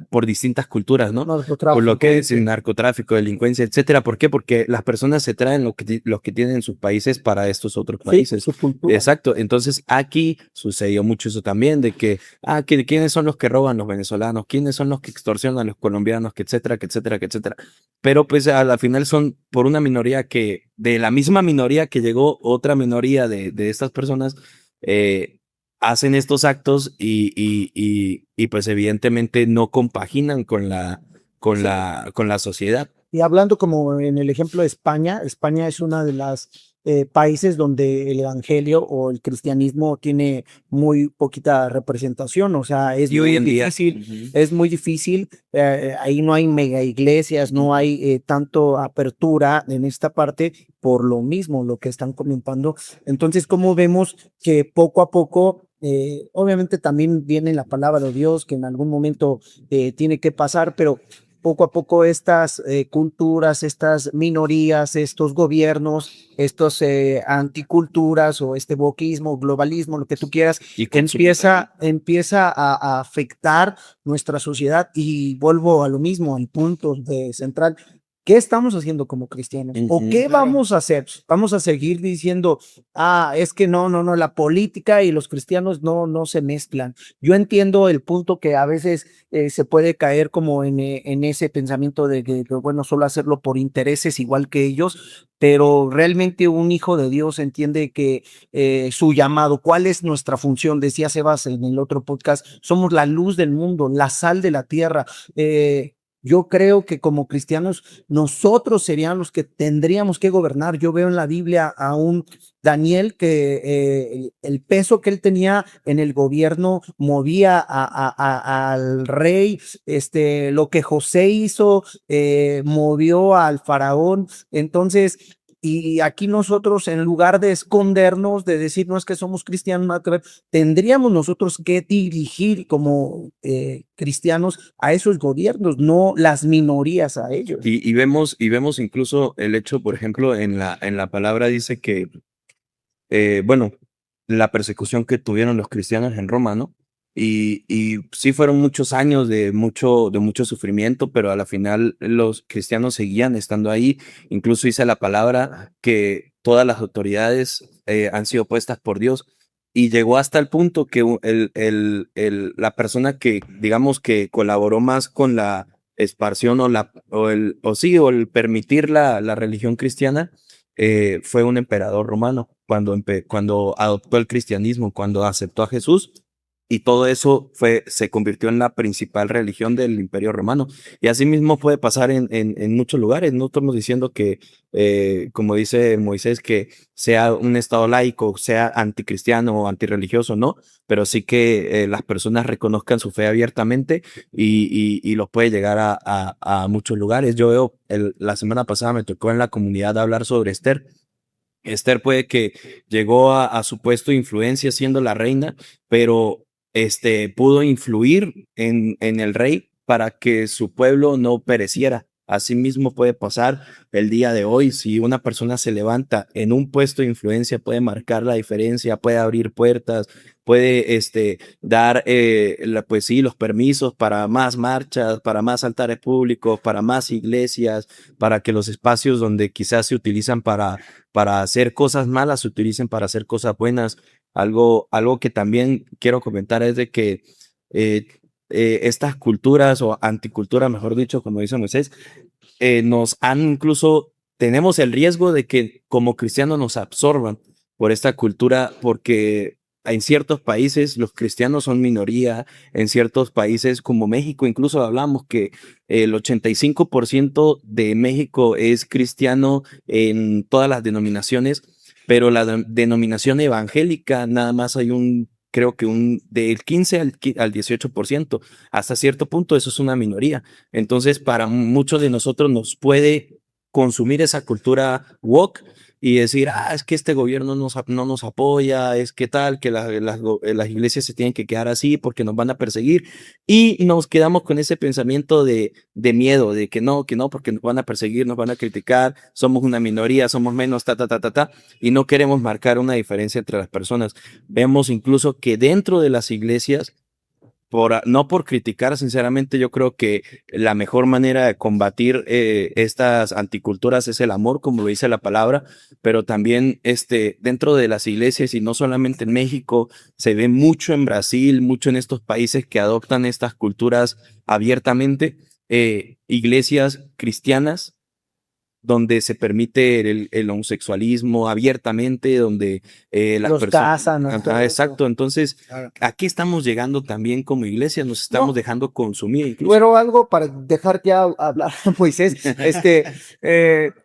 por distintas culturas, ¿no? Por lo que es el narcotráfico, delincuencia, etcétera. ¿Por qué? Porque las personas se traen lo que tienen en sus países para estos otros países. Sí, su cultura. Exacto. Entonces aquí sucedió mucho eso también, de que, ¿quiénes son los que roban los venezolanos? ¿Quiénes son los que extorsionan a los colombianos? Que etcétera, que etcétera, que etcétera. Pero pues a la final son por una minoría que, de la misma minoría que llegó otra minoría de estas personas, hacen estos actos y pues evidentemente no compaginan con la sociedad. Y hablando como en el ejemplo de España, España es una de las países donde el evangelio o el cristianismo tiene muy poquita representación, o sea, es Y hoy muy en día, difícil, es muy difícil, ahí no hay mega iglesias, no hay tanto apertura en esta parte por lo mismo, lo que están comentando. Entonces, ¿cómo vemos que poco a poco obviamente también viene la palabra de Dios que en algún momento tiene que pasar, pero poco a poco estas culturas, estas minorías, estos gobiernos, estos anticulturas o este wokismo, globalismo, lo que tú quieras, y empieza a afectar nuestra sociedad y vuelvo a lo mismo, al punto central. ¿Qué estamos haciendo como cristianos? ¿O qué vamos a hacer? Vamos a seguir diciendo, es que no, la política y los cristianos no se mezclan. Yo entiendo el punto que a veces se puede caer como en ese pensamiento de que, bueno, solo hacerlo por intereses igual que ellos, pero realmente un hijo de Dios entiende que su llamado, ¿cuál es nuestra función? Decía Sebas en el otro podcast, somos la luz del mundo, la sal de la tierra. Yo creo que como cristianos nosotros serían los que tendríamos que gobernar. Yo veo en la Biblia a un Daniel que el peso que él tenía en el gobierno movía al rey, lo que José hizo movió al faraón. Entonces, y aquí nosotros, en lugar de escondernos, de decir no es que somos cristianos, nada que ver, tendríamos nosotros que dirigir como cristianos a esos gobiernos, no las minorías a ellos. Y vemos incluso el hecho, por ejemplo, en la palabra dice que, bueno, la persecución que tuvieron los cristianos en Roma, ¿no? Y sí fueron muchos años de mucho sufrimiento, pero a la final los cristianos seguían estando ahí. Incluso dice la palabra que todas las autoridades han sido puestas por Dios. Y llegó hasta el punto que la persona que, digamos, que colaboró más con la esparción o el permitir la religión cristiana, fue un emperador romano cuando adoptó el cristianismo, cuando aceptó a Jesús. y todo eso se convirtió en la principal religión del Imperio Romano. Y así mismo puede pasar en muchos lugares. No estamos diciendo que, como dice Moisés, que sea un estado laico, sea anticristiano o antirreligioso, no, pero sí que las personas reconozcan su fe abiertamente y los puede llegar a muchos lugares. Yo veo, la semana pasada me tocó en la comunidad hablar sobre Esther. Esther puede que llegó a su puesto de influencia siendo la reina, pero pudo influir en el rey para que su pueblo no pereciera. Asimismo puede pasar el día de hoy. Si una persona se levanta en un puesto de influencia, puede marcar la diferencia, puede abrir puertas, puede dar, pues sí, los permisos para más marchas, para más altares públicos, para más iglesias, para que los espacios donde quizás se utilizan para hacer cosas malas se utilicen para hacer cosas buenas. Algo que también quiero comentar es de que estas culturas o anticulturas, mejor dicho, como dice Moisés, nos han incluso, tenemos el riesgo de que como cristianos nos absorban por esta cultura, porque en ciertos países los cristianos son minoría, en ciertos países como México, incluso hablamos que el 85% de México es cristiano en todas las denominaciones, pero la denominación evangélica nada más hay creo que del 15 al 18%. Hasta cierto punto eso es una minoría. Entonces, para muchos de nosotros nos puede consumir esa cultura woke y decir, es que este gobierno no nos apoya, es que tal, que las iglesias se tienen que quedar así porque nos van a perseguir, y nos quedamos con ese pensamiento de miedo, de que no, porque nos van a perseguir, nos van a criticar, somos una minoría, somos menos, y no queremos marcar una diferencia entre las personas. Vemos incluso que dentro de las iglesias, no por criticar, sinceramente, yo creo que la mejor manera de combatir estas anticulturas es el amor, como lo dice la palabra, pero también dentro de las iglesias, y no solamente en México, se ve mucho en Brasil, mucho en estos países que adoptan estas culturas abiertamente, iglesias cristianas donde se permite el homosexualismo abiertamente, donde las Los personas... casan, ¿no? Todo eso. Exacto, entonces Claro. aquí estamos llegando también como iglesia, nos estamos No. dejando consumir incluso. Pero algo para dejar ya hablar, Moisés,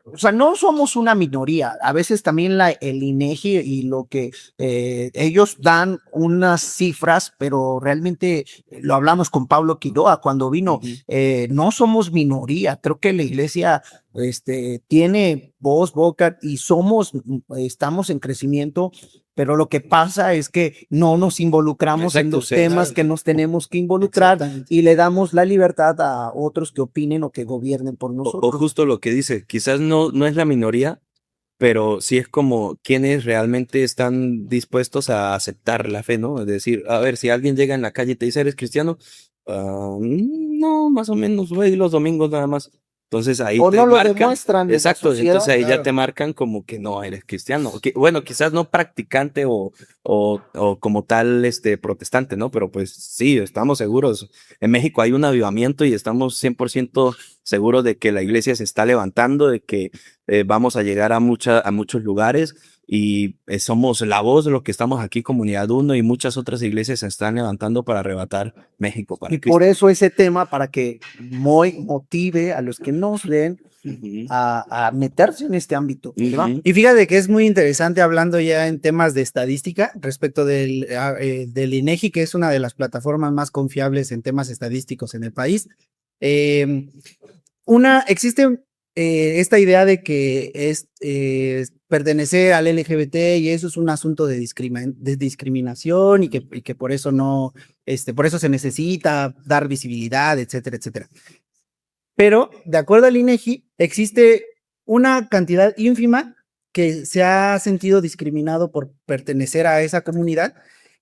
o sea, no somos una minoría. A veces también el INEGI y lo que ellos dan unas cifras, pero realmente lo hablamos con Pablo Quiroa cuando vino. No somos minoría. Creo que la iglesia tiene voz, boca y estamos en crecimiento. Pero lo que pasa es que no nos involucramos en Exacto, los sí, temas claro. que nos tenemos que involucrar Exactamente. y le damos la libertad a otros que opinen o que gobiernen por O nosotros. justo lo que dice, quizás no es la minoría, pero sí es como quienes realmente están dispuestos a aceptar la fe, ¿no? Es decir, a ver, si alguien llega en la calle y te dice, ¿eres cristiano? No, más o menos, voy los domingos nada más. Entonces ahí O te no lo marcan. demuestran en la Exacto, sociedad. entonces ahí ya Claro. te marcan como que no eres cristiano. Bueno, quizás no practicante o como tal protestante, ¿no? Pero pues sí, estamos seguros. En México hay un avivamiento y estamos 100% seguros de que la iglesia se está levantando, de que vamos a llegar a muchos lugares, y somos la voz de los que estamos aquí, Comunidad Uno, y muchas otras iglesias se están levantando para arrebatar México para Y Cristo. por eso ese tema, para que motive a los que nos leen Ujú. a meterse en este ámbito. ¿sí va? Ujú. Y fíjate que es muy interesante hablando ya en temas de estadística respecto del INEGI, que es una de las plataformas más confiables en temas estadísticos en el país. Existe esta idea de que es pertenecer al LGBT y eso es un asunto de discriminación y que por eso por eso se necesita dar visibilidad, etcétera, etcétera. Pero, de acuerdo al INEGI, existe una cantidad ínfima que se ha sentido discriminado por pertenecer a esa comunidad,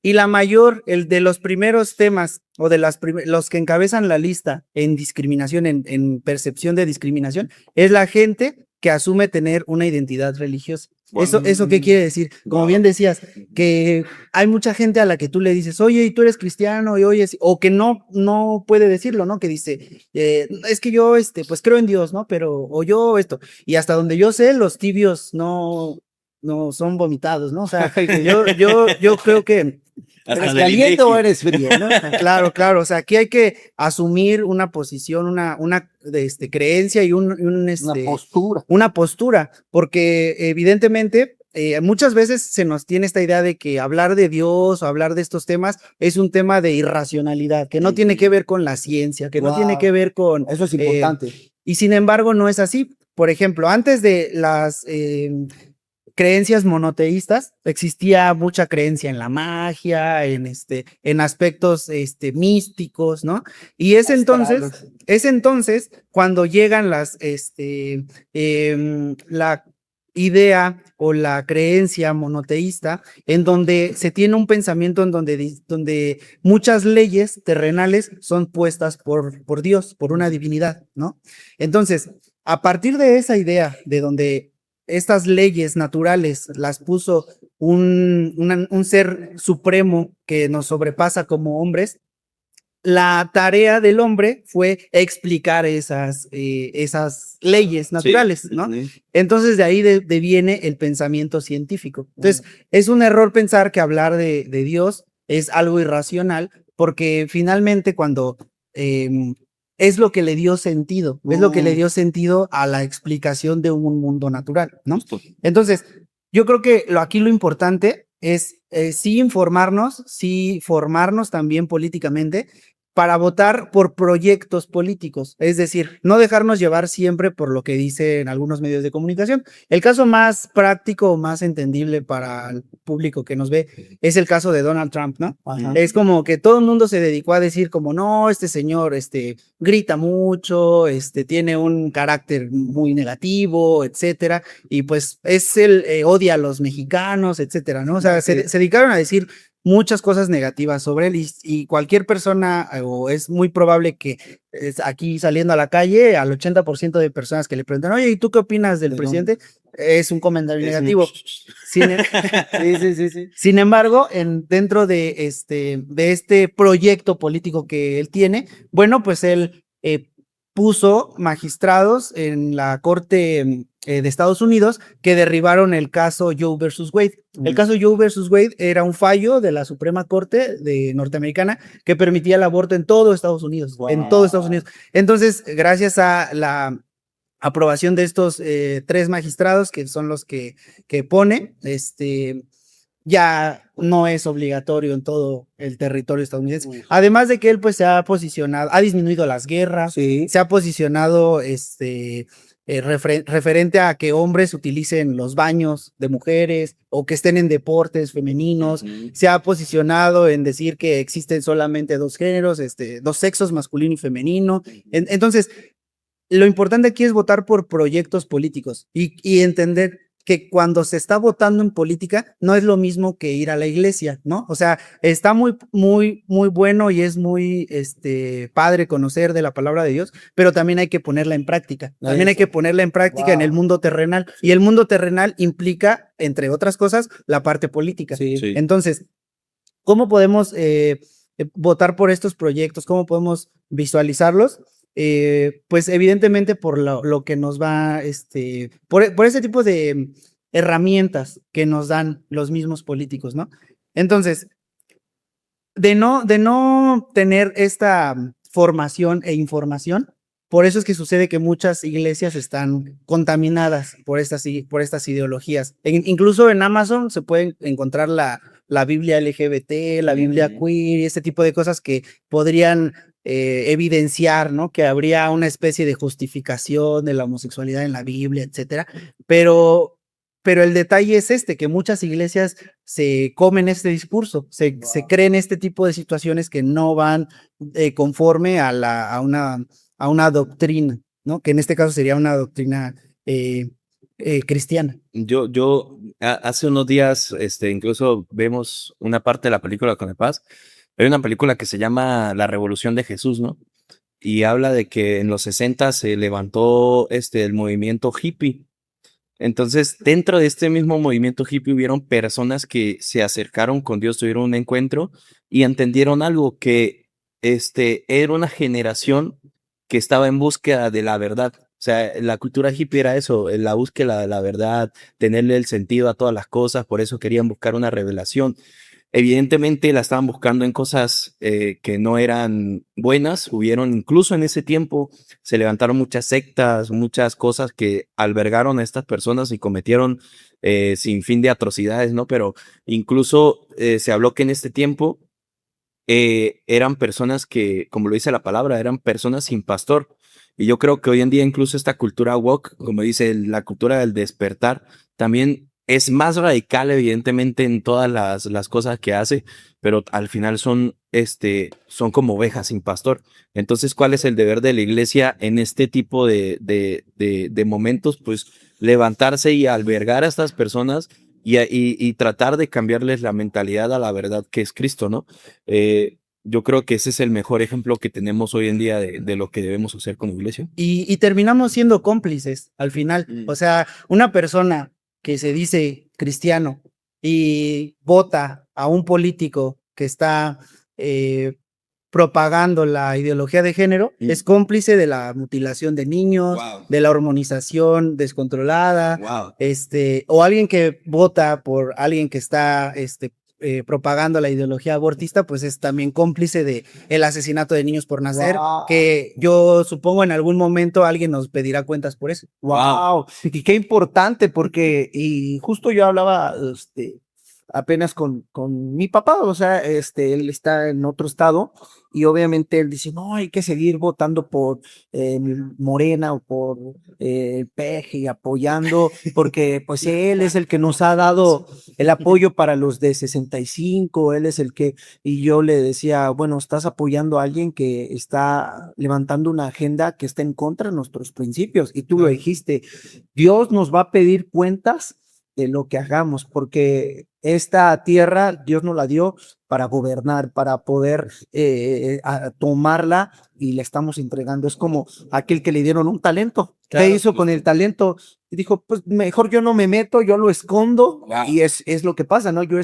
y la mayor, el de los primeros temas o de los que encabezan la lista en discriminación, en percepción de discriminación, es la gente que asume tener una identidad religiosa. ¿Eso qué quiere decir? Como bien decías, que hay mucha gente a la que tú le dices, oye, ¿y tú eres cristiano? Y oye, o que no puede decirlo, ¿no? Que dice, es que yo, pues creo en Dios, ¿no? Pero, o yo esto. Y hasta donde yo sé, los tibios no son vomitados, ¿no? O sea, yo creo que Hasta ¿Eres del caliente o INEGI. eres frío, no? Claro, o sea, aquí hay que asumir una posición, una creencia y Una postura. una postura, porque evidentemente muchas veces se nos tiene esta idea de que hablar de Dios o hablar de estos temas es un tema de irracionalidad, que no tiene que ver con la ciencia, que no tiene Wow. que ver con... Eso es importante. y sin embargo no es así. Por ejemplo, antes de las creencias monoteístas, existía mucha creencia en la magia, en aspectos místicos, ¿no? Y es entonces cuando llegan la idea o la creencia monoteísta, en donde se tiene un pensamiento en donde muchas leyes terrenales son puestas por Dios, por una divinidad, ¿no? Entonces, a partir de esa idea, de donde estas leyes naturales las puso un ser supremo que nos sobrepasa como hombres, la tarea del hombre fue explicar esas leyes naturales, ¿no? Entonces de ahí deviene el pensamiento científico. Entonces es un error pensar que hablar de Dios es algo irracional, porque finalmente cuando es lo que le dio sentido, es lo que le dio sentido a la explicación de un mundo natural, ¿no? Entonces, yo creo que aquí lo importante es sí informarnos, sí formarnos también políticamente para votar por proyectos políticos, es decir, no dejarnos llevar siempre por lo que dicen algunos medios de comunicación. El caso más práctico o más entendible para el público que nos ve es el caso de Donald Trump, ¿no? Ajá. Es como que todo el mundo se dedicó a decir como, no, este señor, grita mucho, tiene un carácter muy negativo, etcétera, y pues odia a los mexicanos, etcétera, ¿no? O sea, se dedicaron a decir muchas cosas negativas sobre él y cualquier persona, o es muy probable que aquí saliendo a la calle, al 80% de personas que le preguntan, oye, ¿y tú qué opinas del presidente? Es un comentario negativo. Sí. Sin embargo, dentro de este proyecto político que él tiene, bueno, pues él puso magistrados en la Corte de Estados Unidos que derribaron el caso Joe versus Wade. El caso Joe versus Wade era un fallo de la Suprema Corte norteamericana que permitía el aborto en todo Estados Unidos, en todo Estados Unidos. Entonces, gracias a la aprobación de estos 3 magistrados, que son los que pone, ya no es obligatorio en todo el territorio estadounidense. Además de que él pues se ha posicionado, ha disminuido las guerras, se ha posicionado referente a que hombres utilicen los baños de mujeres o que estén en deportes femeninos, se ha posicionado en decir que existen solamente 2 géneros, 2 sexos, masculino y femenino. Entonces, lo importante aquí es votar por proyectos políticos y entender que cuando se está votando en política no es lo mismo que ir a la iglesia, ¿no? O sea, está muy bueno y es muy padre conocer de la palabra de Dios, pero también hay que ponerla en práctica. También hay que ponerla en práctica en el mundo terrenal, y el mundo terrenal implica, entre otras cosas, la parte política. Entonces, ¿cómo podemos votar por estos proyectos? ¿Cómo podemos visualizarlos? Pues evidentemente por lo que nos va, por ese tipo de herramientas que nos dan los mismos políticos, ¿no? Entonces, de no tener esta formación e información, por eso es que sucede que muchas iglesias están contaminadas por estas ideologías. Incluso en Amazon se puede encontrar la Biblia LGBT, la Biblia queer y este tipo de cosas que podrían evidenciar, ¿no? Que habría una especie de justificación de la homosexualidad en la Biblia, etcétera. Pero el detalle es que muchas iglesias se comen este discurso, se creen este tipo de situaciones que no van conforme a una doctrina, ¿no? Que en este caso sería una doctrina cristiana. Hace unos días, incluso vemos una parte de la película con el Paz. Hay una película que se llama La Revolución de Jesús, ¿no? Y habla de que en los 60 se levantó el movimiento hippie. Entonces, dentro de este mismo movimiento hippie hubieron personas que se acercaron con Dios, tuvieron un encuentro y entendieron algo, que era una generación que estaba en búsqueda de la verdad. O sea, la cultura hippie era eso, la búsqueda de la verdad, tenerle el sentido a todas las cosas, por eso querían buscar una revelación. evidentemente la estaban buscando en cosas que no eran buenas. Hubieron, incluso en ese tiempo, se levantaron muchas sectas, muchas cosas que albergaron a estas personas y cometieron sin fin de atrocidades, ¿no? Pero incluso se habló que en este tiempo eran personas que, como lo dice la palabra, eran personas sin pastor. Y yo creo que hoy en día incluso esta cultura woke, como dice la cultura del despertar, también es más radical evidentemente en todas las cosas que hace, pero al final son como ovejas sin pastor. Entonces, ¿cuál es el deber de la iglesia en este tipo de momentos? Pues levantarse y albergar a estas personas y tratar de cambiarles la mentalidad a la verdad que es Cristo, ¿no? Yo creo que ese es el mejor ejemplo que tenemos hoy en día de lo que debemos hacer como iglesia. Y terminamos siendo cómplices al final. O sea, una persona que se dice cristiano y vota a un político que está propagando la ideología de género, es cómplice de la mutilación de niños, Wow. de la hormonización descontrolada, Wow. o alguien que vota por alguien que está propagando la ideología abortista, pues es también cómplice de el asesinato de niños por nacer, Wow. que yo supongo en algún momento alguien nos pedirá cuentas por eso. Wow, y qué importante, porque, y justo yo hablaba, apenas con mi papá, o sea, él está en otro estado, y obviamente él dice, no, hay que seguir votando por Morena o por el PEJ y apoyando, porque pues él es el que nos ha dado el apoyo para los de 65, él es el que, y yo le decía, bueno, estás apoyando a alguien que está levantando una agenda que está en contra de nuestros principios, y tú lo dijiste, Dios nos va a pedir cuentas de lo que hagamos, porque esta tierra Dios nos la dio para gobernar, para poder tomarla, y le estamos entregando. Es como aquel que le dieron un talento. Claro. ¿Qué hizo con el talento? Y dijo, pues mejor yo no me meto, yo lo escondo. Wow. Y es lo que pasa, ¿no? Yo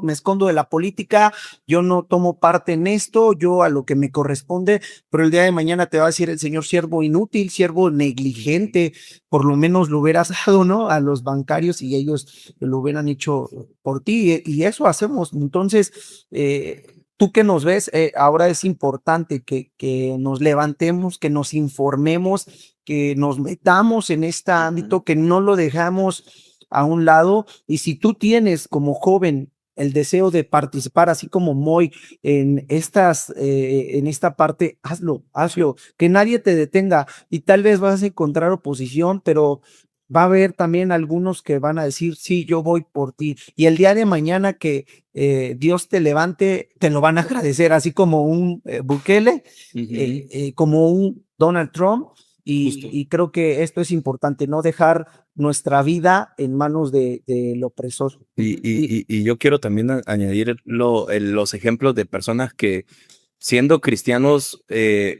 me escondo de la política, yo no tomo parte en esto, yo a lo que me corresponde, pero el día de mañana te va a decir el Señor, siervo inútil, siervo negligente, por lo menos lo hubieras dado, ¿no? A los bancarios, y ellos lo hubieran hecho por ti, y eso hacemos. Entonces, tú que nos ves, ahora es importante que nos levantemos, que nos informemos, que nos metamos en este ámbito, que no lo dejamos a un lado. Y si tú tienes como joven el deseo de participar, así como Moy, en esta parte, hazlo, que nadie te detenga, y tal vez vas a encontrar oposición, pero va a haber también algunos que van a decir, sí, yo voy por ti. Y el día de mañana que Dios te levante, te lo van a agradecer, así como un Bukele, como un Donald Trump. Y creo que esto es importante, no dejar nuestra vida en manos del opresor. Y yo quiero también añadir los ejemplos de personas que, siendo cristianos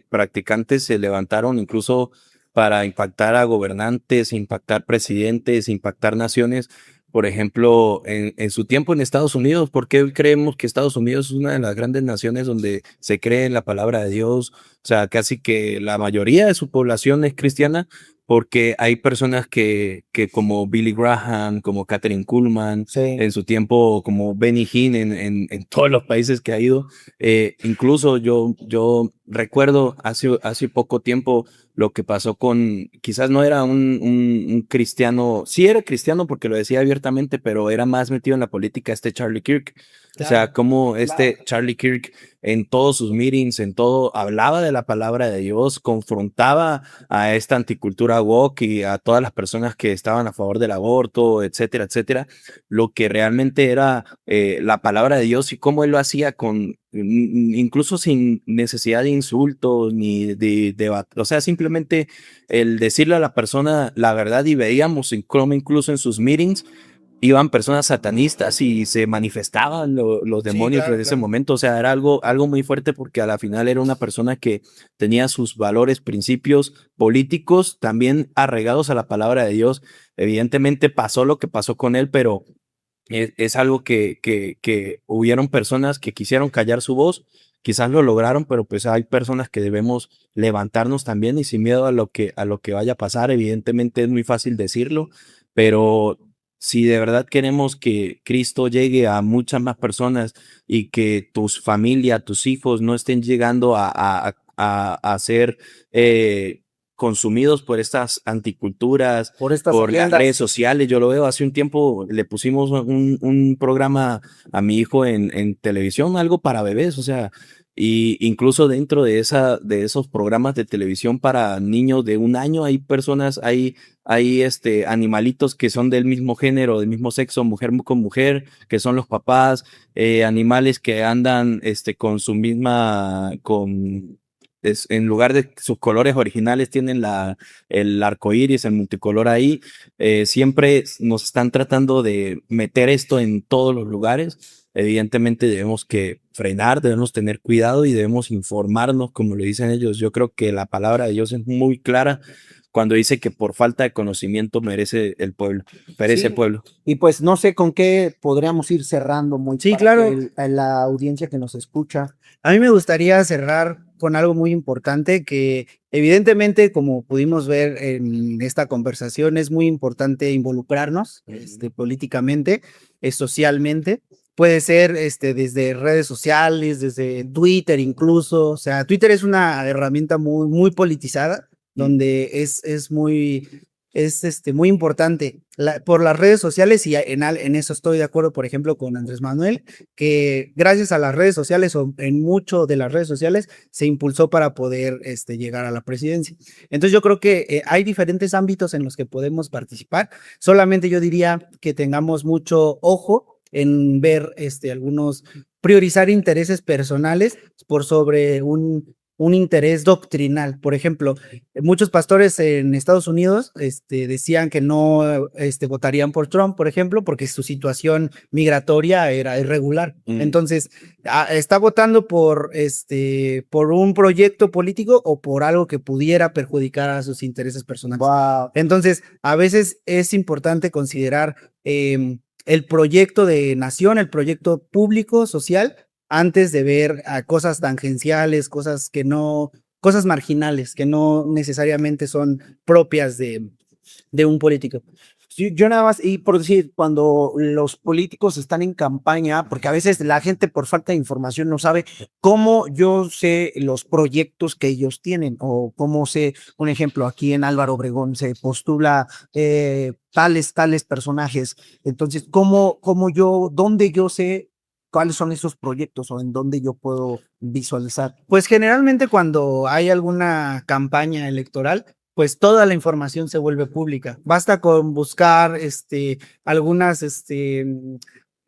practicantes, se levantaron incluso para impactar a gobernantes, impactar presidentes, impactar naciones. Por ejemplo, en su tiempo en Estados Unidos, ¿por qué creemos que Estados Unidos es una de las grandes naciones donde se cree en la palabra de Dios? O sea, casi que la mayoría de su población es cristiana, porque hay personas que como Billy Graham, como Catherine Kuhlman, Sí. en su tiempo como Benny Hinn en todos los países que ha ido. Incluso yo recuerdo hace poco tiempo lo que pasó quizás no era un cristiano, sí era cristiano porque lo decía abiertamente, pero era más metido en la política, Charlie Kirk. Claro, O sea, como Charlie Kirk en todos sus meetings, en todo, hablaba de la palabra de Dios, confrontaba a esta anticultura woke y a todas las personas que estaban a favor del aborto, etcétera, etcétera, lo que realmente era la palabra de Dios, y cómo él lo hacía incluso sin necesidad de insultos ni de debate, o sea, simplemente el decirle a la persona la verdad. Y veíamos cómo incluso en sus meetings iban personas satanistas y se manifestaban los demonios en ese momento. O sea, era algo muy fuerte, porque a la final era una persona que tenía sus valores, principios políticos también arraigados a la palabra de Dios. Evidentemente pasó lo que pasó con él, pero es algo que hubieron personas que quisieron callar su voz. Quizás lo lograron, pero pues hay personas que debemos levantarnos también, y sin miedo a lo que vaya a pasar. Evidentemente es muy fácil decirlo, pero si de verdad queremos que Cristo llegue a muchas más personas y que tus familia, tus hijos no estén llegando a ser consumidos por estas anticulturas, Por estas por las agendas. redes sociales. Yo lo veo, hace un tiempo le pusimos un programa a mi hijo en televisión, algo para bebés, o sea, y incluso dentro de esos programas de televisión para niños de 1 año hay personas, hay animalitos que son del mismo género, del mismo sexo, mujer con mujer, que son los papás, animales que andan con su misma, en lugar de sus colores originales tienen el arco iris, el multicolor ahí. Siempre nos están tratando de meter esto en todos los lugares. Evidentemente debemos que frenar, debemos tener cuidado y debemos informarnos, como le dicen ellos. Yo creo que la palabra de Dios es muy clara cuando dice que por falta de conocimiento merece el pueblo, perece el Sí. pueblo. Y pues no sé con qué podríamos ir cerrando muy Sí, para claro. que a la audiencia que nos escucha. A mí me gustaría cerrar con algo muy importante que evidentemente, como pudimos ver en esta conversación, es muy importante involucrarnos políticamente, socialmente. Puede ser desde redes sociales, desde Twitter incluso. O sea, Twitter es una herramienta muy, muy politizada, donde es muy, muy importante por las redes sociales y en eso estoy de acuerdo, por ejemplo, con Andrés Manuel, que gracias a las redes sociales o en mucho de las redes sociales se impulsó para poder llegar a la presidencia. Entonces yo creo que hay diferentes ámbitos en los que podemos participar. Solamente yo diría que tengamos mucho ojo en ver priorizar intereses personales por sobre un interés doctrinal. Por ejemplo, muchos pastores en Estados Unidos decían que no votarían por Trump, por ejemplo, porque su situación migratoria era irregular. Entonces, está votando por un proyecto político o por algo que pudiera perjudicar a sus intereses personales. Wow. Entonces, a veces es importante considerar el proyecto de nación, el proyecto público, social, antes de ver a cosas tangenciales, cosas marginales, que no necesariamente son propias de un político. Yo nada más, y por decir, cuando los políticos están en campaña, porque a veces la gente por falta de información no sabe cómo yo sé los proyectos que ellos tienen, o cómo sé, un ejemplo, aquí en Álvaro Obregón se postula tales personajes. Entonces, dónde yo sé cuáles son esos proyectos o en dónde yo puedo visualizar? Pues generalmente cuando hay alguna campaña electoral, pues toda la información se vuelve pública. Basta con buscar algunas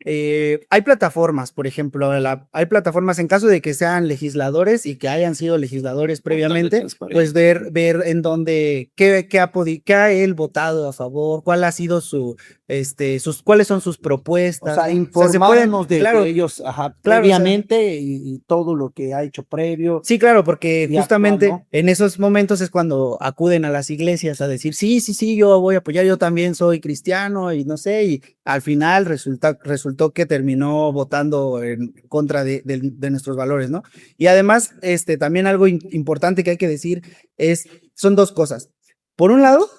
hay plataformas, por ejemplo, hay plataformas en caso de que sean legisladores y que hayan sido legisladores previamente, pues ver en dónde, qué ha él votado a favor, cuál ha sido cuáles son sus propuestas. O sea, ¿no? informarnos de claro, ellos claro, previamente y todo lo que ha hecho previo. Sí, claro, porque y justamente actual, ¿no? en esos momentos es cuando acuden a las iglesias a decir, sí, yo voy a apoyar, yo también soy cristiano y no sé, y al final resultó que terminó votando en contra de nuestros valores, ¿no? Y además, también algo importante que hay que decir son dos cosas. Por un lado,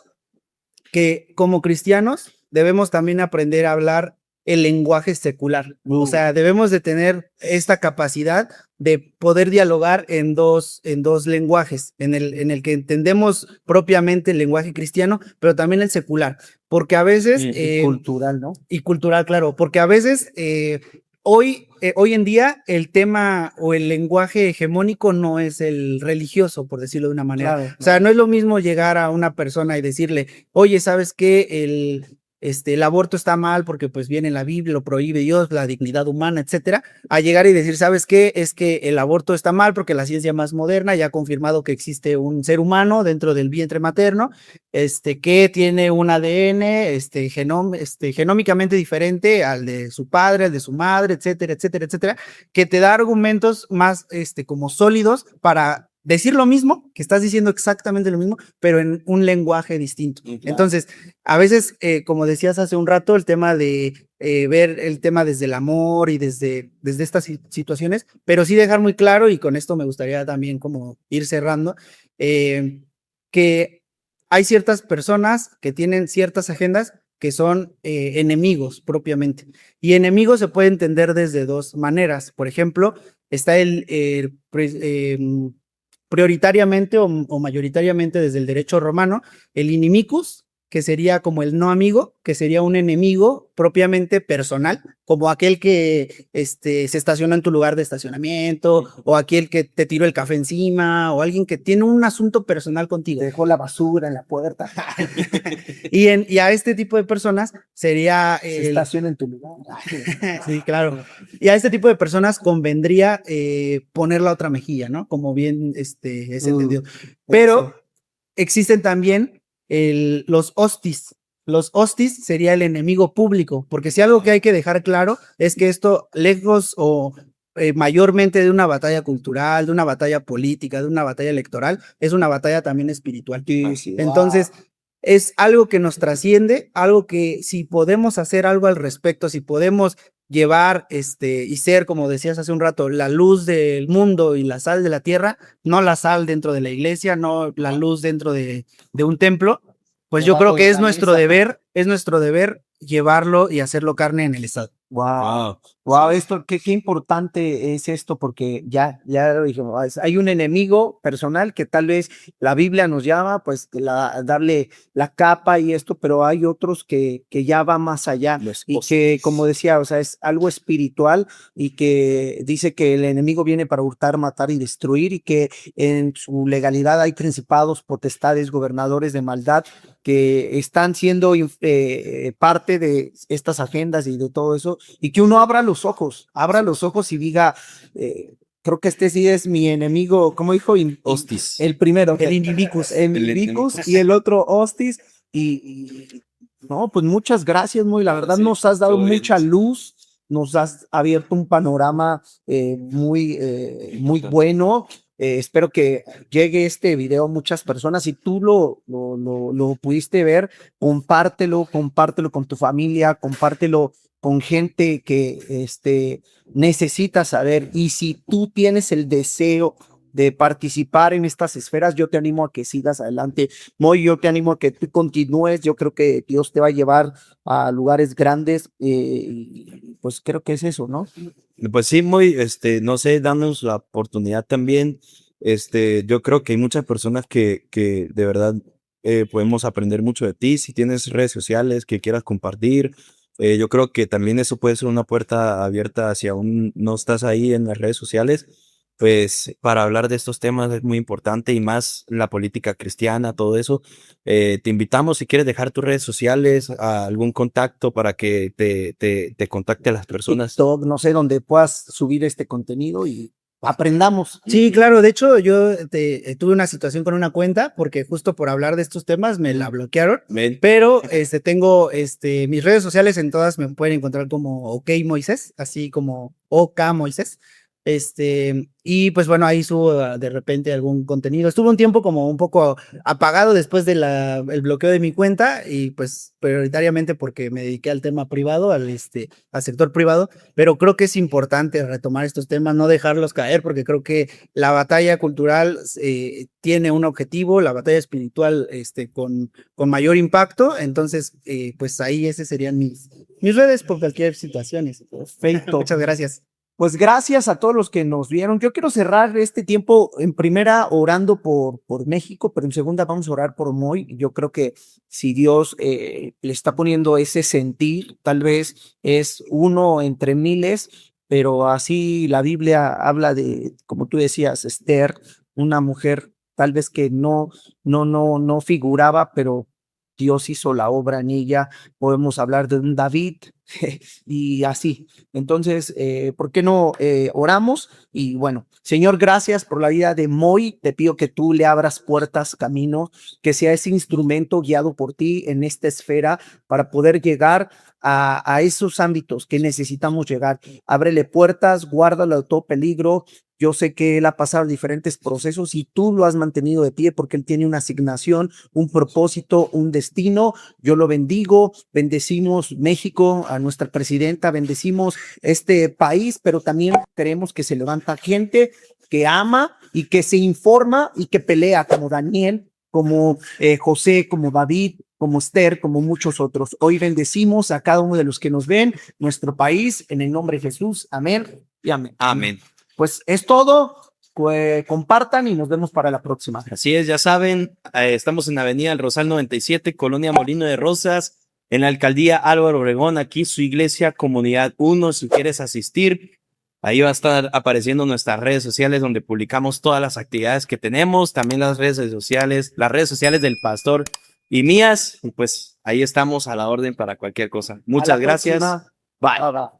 que como cristianos debemos también aprender a hablar el lenguaje secular. O sea, debemos de tener esta capacidad de poder dialogar en dos lenguajes, en el que entendemos propiamente el lenguaje cristiano, pero también el secular, porque a veces... cultural, ¿no? Y cultural, claro, porque a veces... Hoy en día el tema o el lenguaje hegemónico no es el religioso, por decirlo de una manera. Claro. O sea, no es lo mismo llegar a una persona y decirle, oye, ¿sabes qué? El aborto está mal porque pues viene en la Biblia, lo prohíbe Dios, la dignidad humana, etcétera, a llegar y decir, ¿sabes qué? Es que el aborto está mal porque la ciencia más moderna ya ha confirmado que existe un ser humano dentro del vientre materno, que tiene un ADN, genómicamente diferente al de su padre, al de su madre, etcétera, etcétera, etcétera, que te da argumentos más, como sólidos para decir lo mismo, que estás diciendo exactamente lo mismo, pero en un lenguaje distinto. Claro. Entonces, a veces, como decías hace un rato, el tema de ver el tema desde el amor y desde estas situaciones, pero sí dejar muy claro, y con esto me gustaría también como ir cerrando, que hay ciertas personas que tienen ciertas agendas que son enemigos propiamente. Y enemigo se puede entender desde dos maneras. Por ejemplo, está prioritariamente o mayoritariamente desde el derecho romano, el inimicus, que sería como el no amigo, que sería un enemigo propiamente personal, como aquel que se estaciona en tu lugar de estacionamiento, o aquel que te tiró el café encima, o alguien que tiene un asunto personal contigo. Te dejó la basura en la puerta. Y a este tipo de personas sería... Se estaciona en tu lugar. Sí, claro. Y a este tipo de personas convendría poner la otra mejilla, ¿no? Como bien es entendido. Pero existen también los hostis. Los hostis sería el enemigo público, porque si algo que hay que dejar claro es que esto, lejos o mayormente de una batalla cultural, de una batalla política, de una batalla electoral, es una batalla también espiritual. Sí, Entonces, es algo que nos trasciende, algo que si podemos hacer algo al respecto, si podemos llevar y ser, como decías hace un rato, la luz del mundo y la sal de la tierra, no la sal dentro de la iglesia, no la luz dentro de un templo, pues yo creo que es nuestro deber llevarlo y hacerlo carne en el Estado. Wow, esto, qué importante es esto, porque ya lo dijimos, hay un enemigo personal que tal vez la Biblia nos llama, pues, darle la capa y esto, pero hay otros que ya va más allá y que, como decía, o sea, es algo espiritual y que dice que el enemigo viene para hurtar, matar y destruir y que en su legalidad hay principados, potestades, gobernadores de maldad que están siendo parte de estas agendas y de todo eso, y que uno abra los ojos y diga, creo que este sí es mi enemigo, ¿cómo dijo? Hostis. El primero. El inimicus. El inimicus y el otro hostis, no, pues muchas gracias, Moy, la verdad nos has dado mucha luz, nos has abierto un panorama muy bueno. Espero que llegue este video a muchas personas. Si tú lo pudiste ver, compártelo con tu familia, compártelo con gente que necesita saber. Y si tú tienes el deseo de participar en estas esferas, yo te animo a que sigas adelante. Moy, yo te animo a que tú continúes. Yo creo que Dios te va a llevar a lugares grandes. Pues creo que es eso, ¿no? Pues sí, muy, no sé, danos la oportunidad también. Yo creo que hay muchas personas que de verdad podemos aprender mucho de ti. Si tienes redes sociales que quieras compartir, yo creo que también eso puede ser una puerta abierta hacia no estás ahí en las redes sociales, pues para hablar de estos temas es muy importante y más la política cristiana, todo eso. Te invitamos si quieres dejar tus redes sociales, algún contacto para que te contacte a las personas. TikTok, no sé, donde puedas subir este contenido y aprendamos. Sí, claro. De hecho, yo tuve una situación con una cuenta porque justo por hablar de estos temas me la bloquearon. Pero tengo mis redes sociales, en todas me pueden encontrar como OK Moisés, así como OK Moisés. Y pues bueno, ahí subo de repente algún contenido. Estuve un tiempo como un poco apagado después del bloqueo de mi cuenta y pues prioritariamente porque me dediqué al tema privado, al sector privado, pero creo que es importante retomar estos temas, no dejarlos caer, porque creo que la batalla cultural tiene un objetivo, la batalla espiritual con mayor impacto. Entonces pues ahí ese serían mis redes por cualquier situación. Perfecto. Muchas gracias. Pues gracias a todos los que nos vieron. Yo quiero cerrar este tiempo en primera orando por México, pero en segunda vamos a orar por Moy. Yo creo que si Dios le está poniendo ese sentir, tal vez es uno entre miles, pero así la Biblia habla de, como tú decías, Esther, una mujer tal vez que no figuraba, pero Dios hizo la obra en ella. Podemos hablar de un David y así. Entonces, ¿por qué no oramos? Y bueno, Señor, gracias por la vida de Moy. Te pido que tú le abras puertas, camino, que sea ese instrumento guiado por ti en esta esfera para poder llegar a esos ámbitos que necesitamos llegar. Ábrele puertas, guárdalo de todo peligro. Yo sé que él ha pasado diferentes procesos y tú lo has mantenido de pie porque él tiene una asignación, un propósito, un destino. Yo lo bendigo, bendecimos México, a nuestra presidenta, bendecimos este país, pero también queremos que se levanta gente que ama y que se informa y que pelea como Daniel, como José, como David, como Esther, como muchos otros. Hoy bendecimos a cada uno de los que nos ven, nuestro país, en el nombre de Jesús. Amén y amén. Amén. Pues es todo. Compartan y nos vemos para la próxima. Así es, ya saben, estamos en Avenida El Rosal 97, Colonia Molino de Rosas, en la Alcaldía Álvaro Obregón, aquí su iglesia Comunidad 1, si quieres asistir. Ahí va a estar apareciendo nuestras redes sociales donde publicamos todas las actividades que tenemos, también las redes sociales del pastor y mías. Y pues ahí estamos a la orden para cualquier cosa. Muchas gracias. Próxima. Bye. Bye, bye.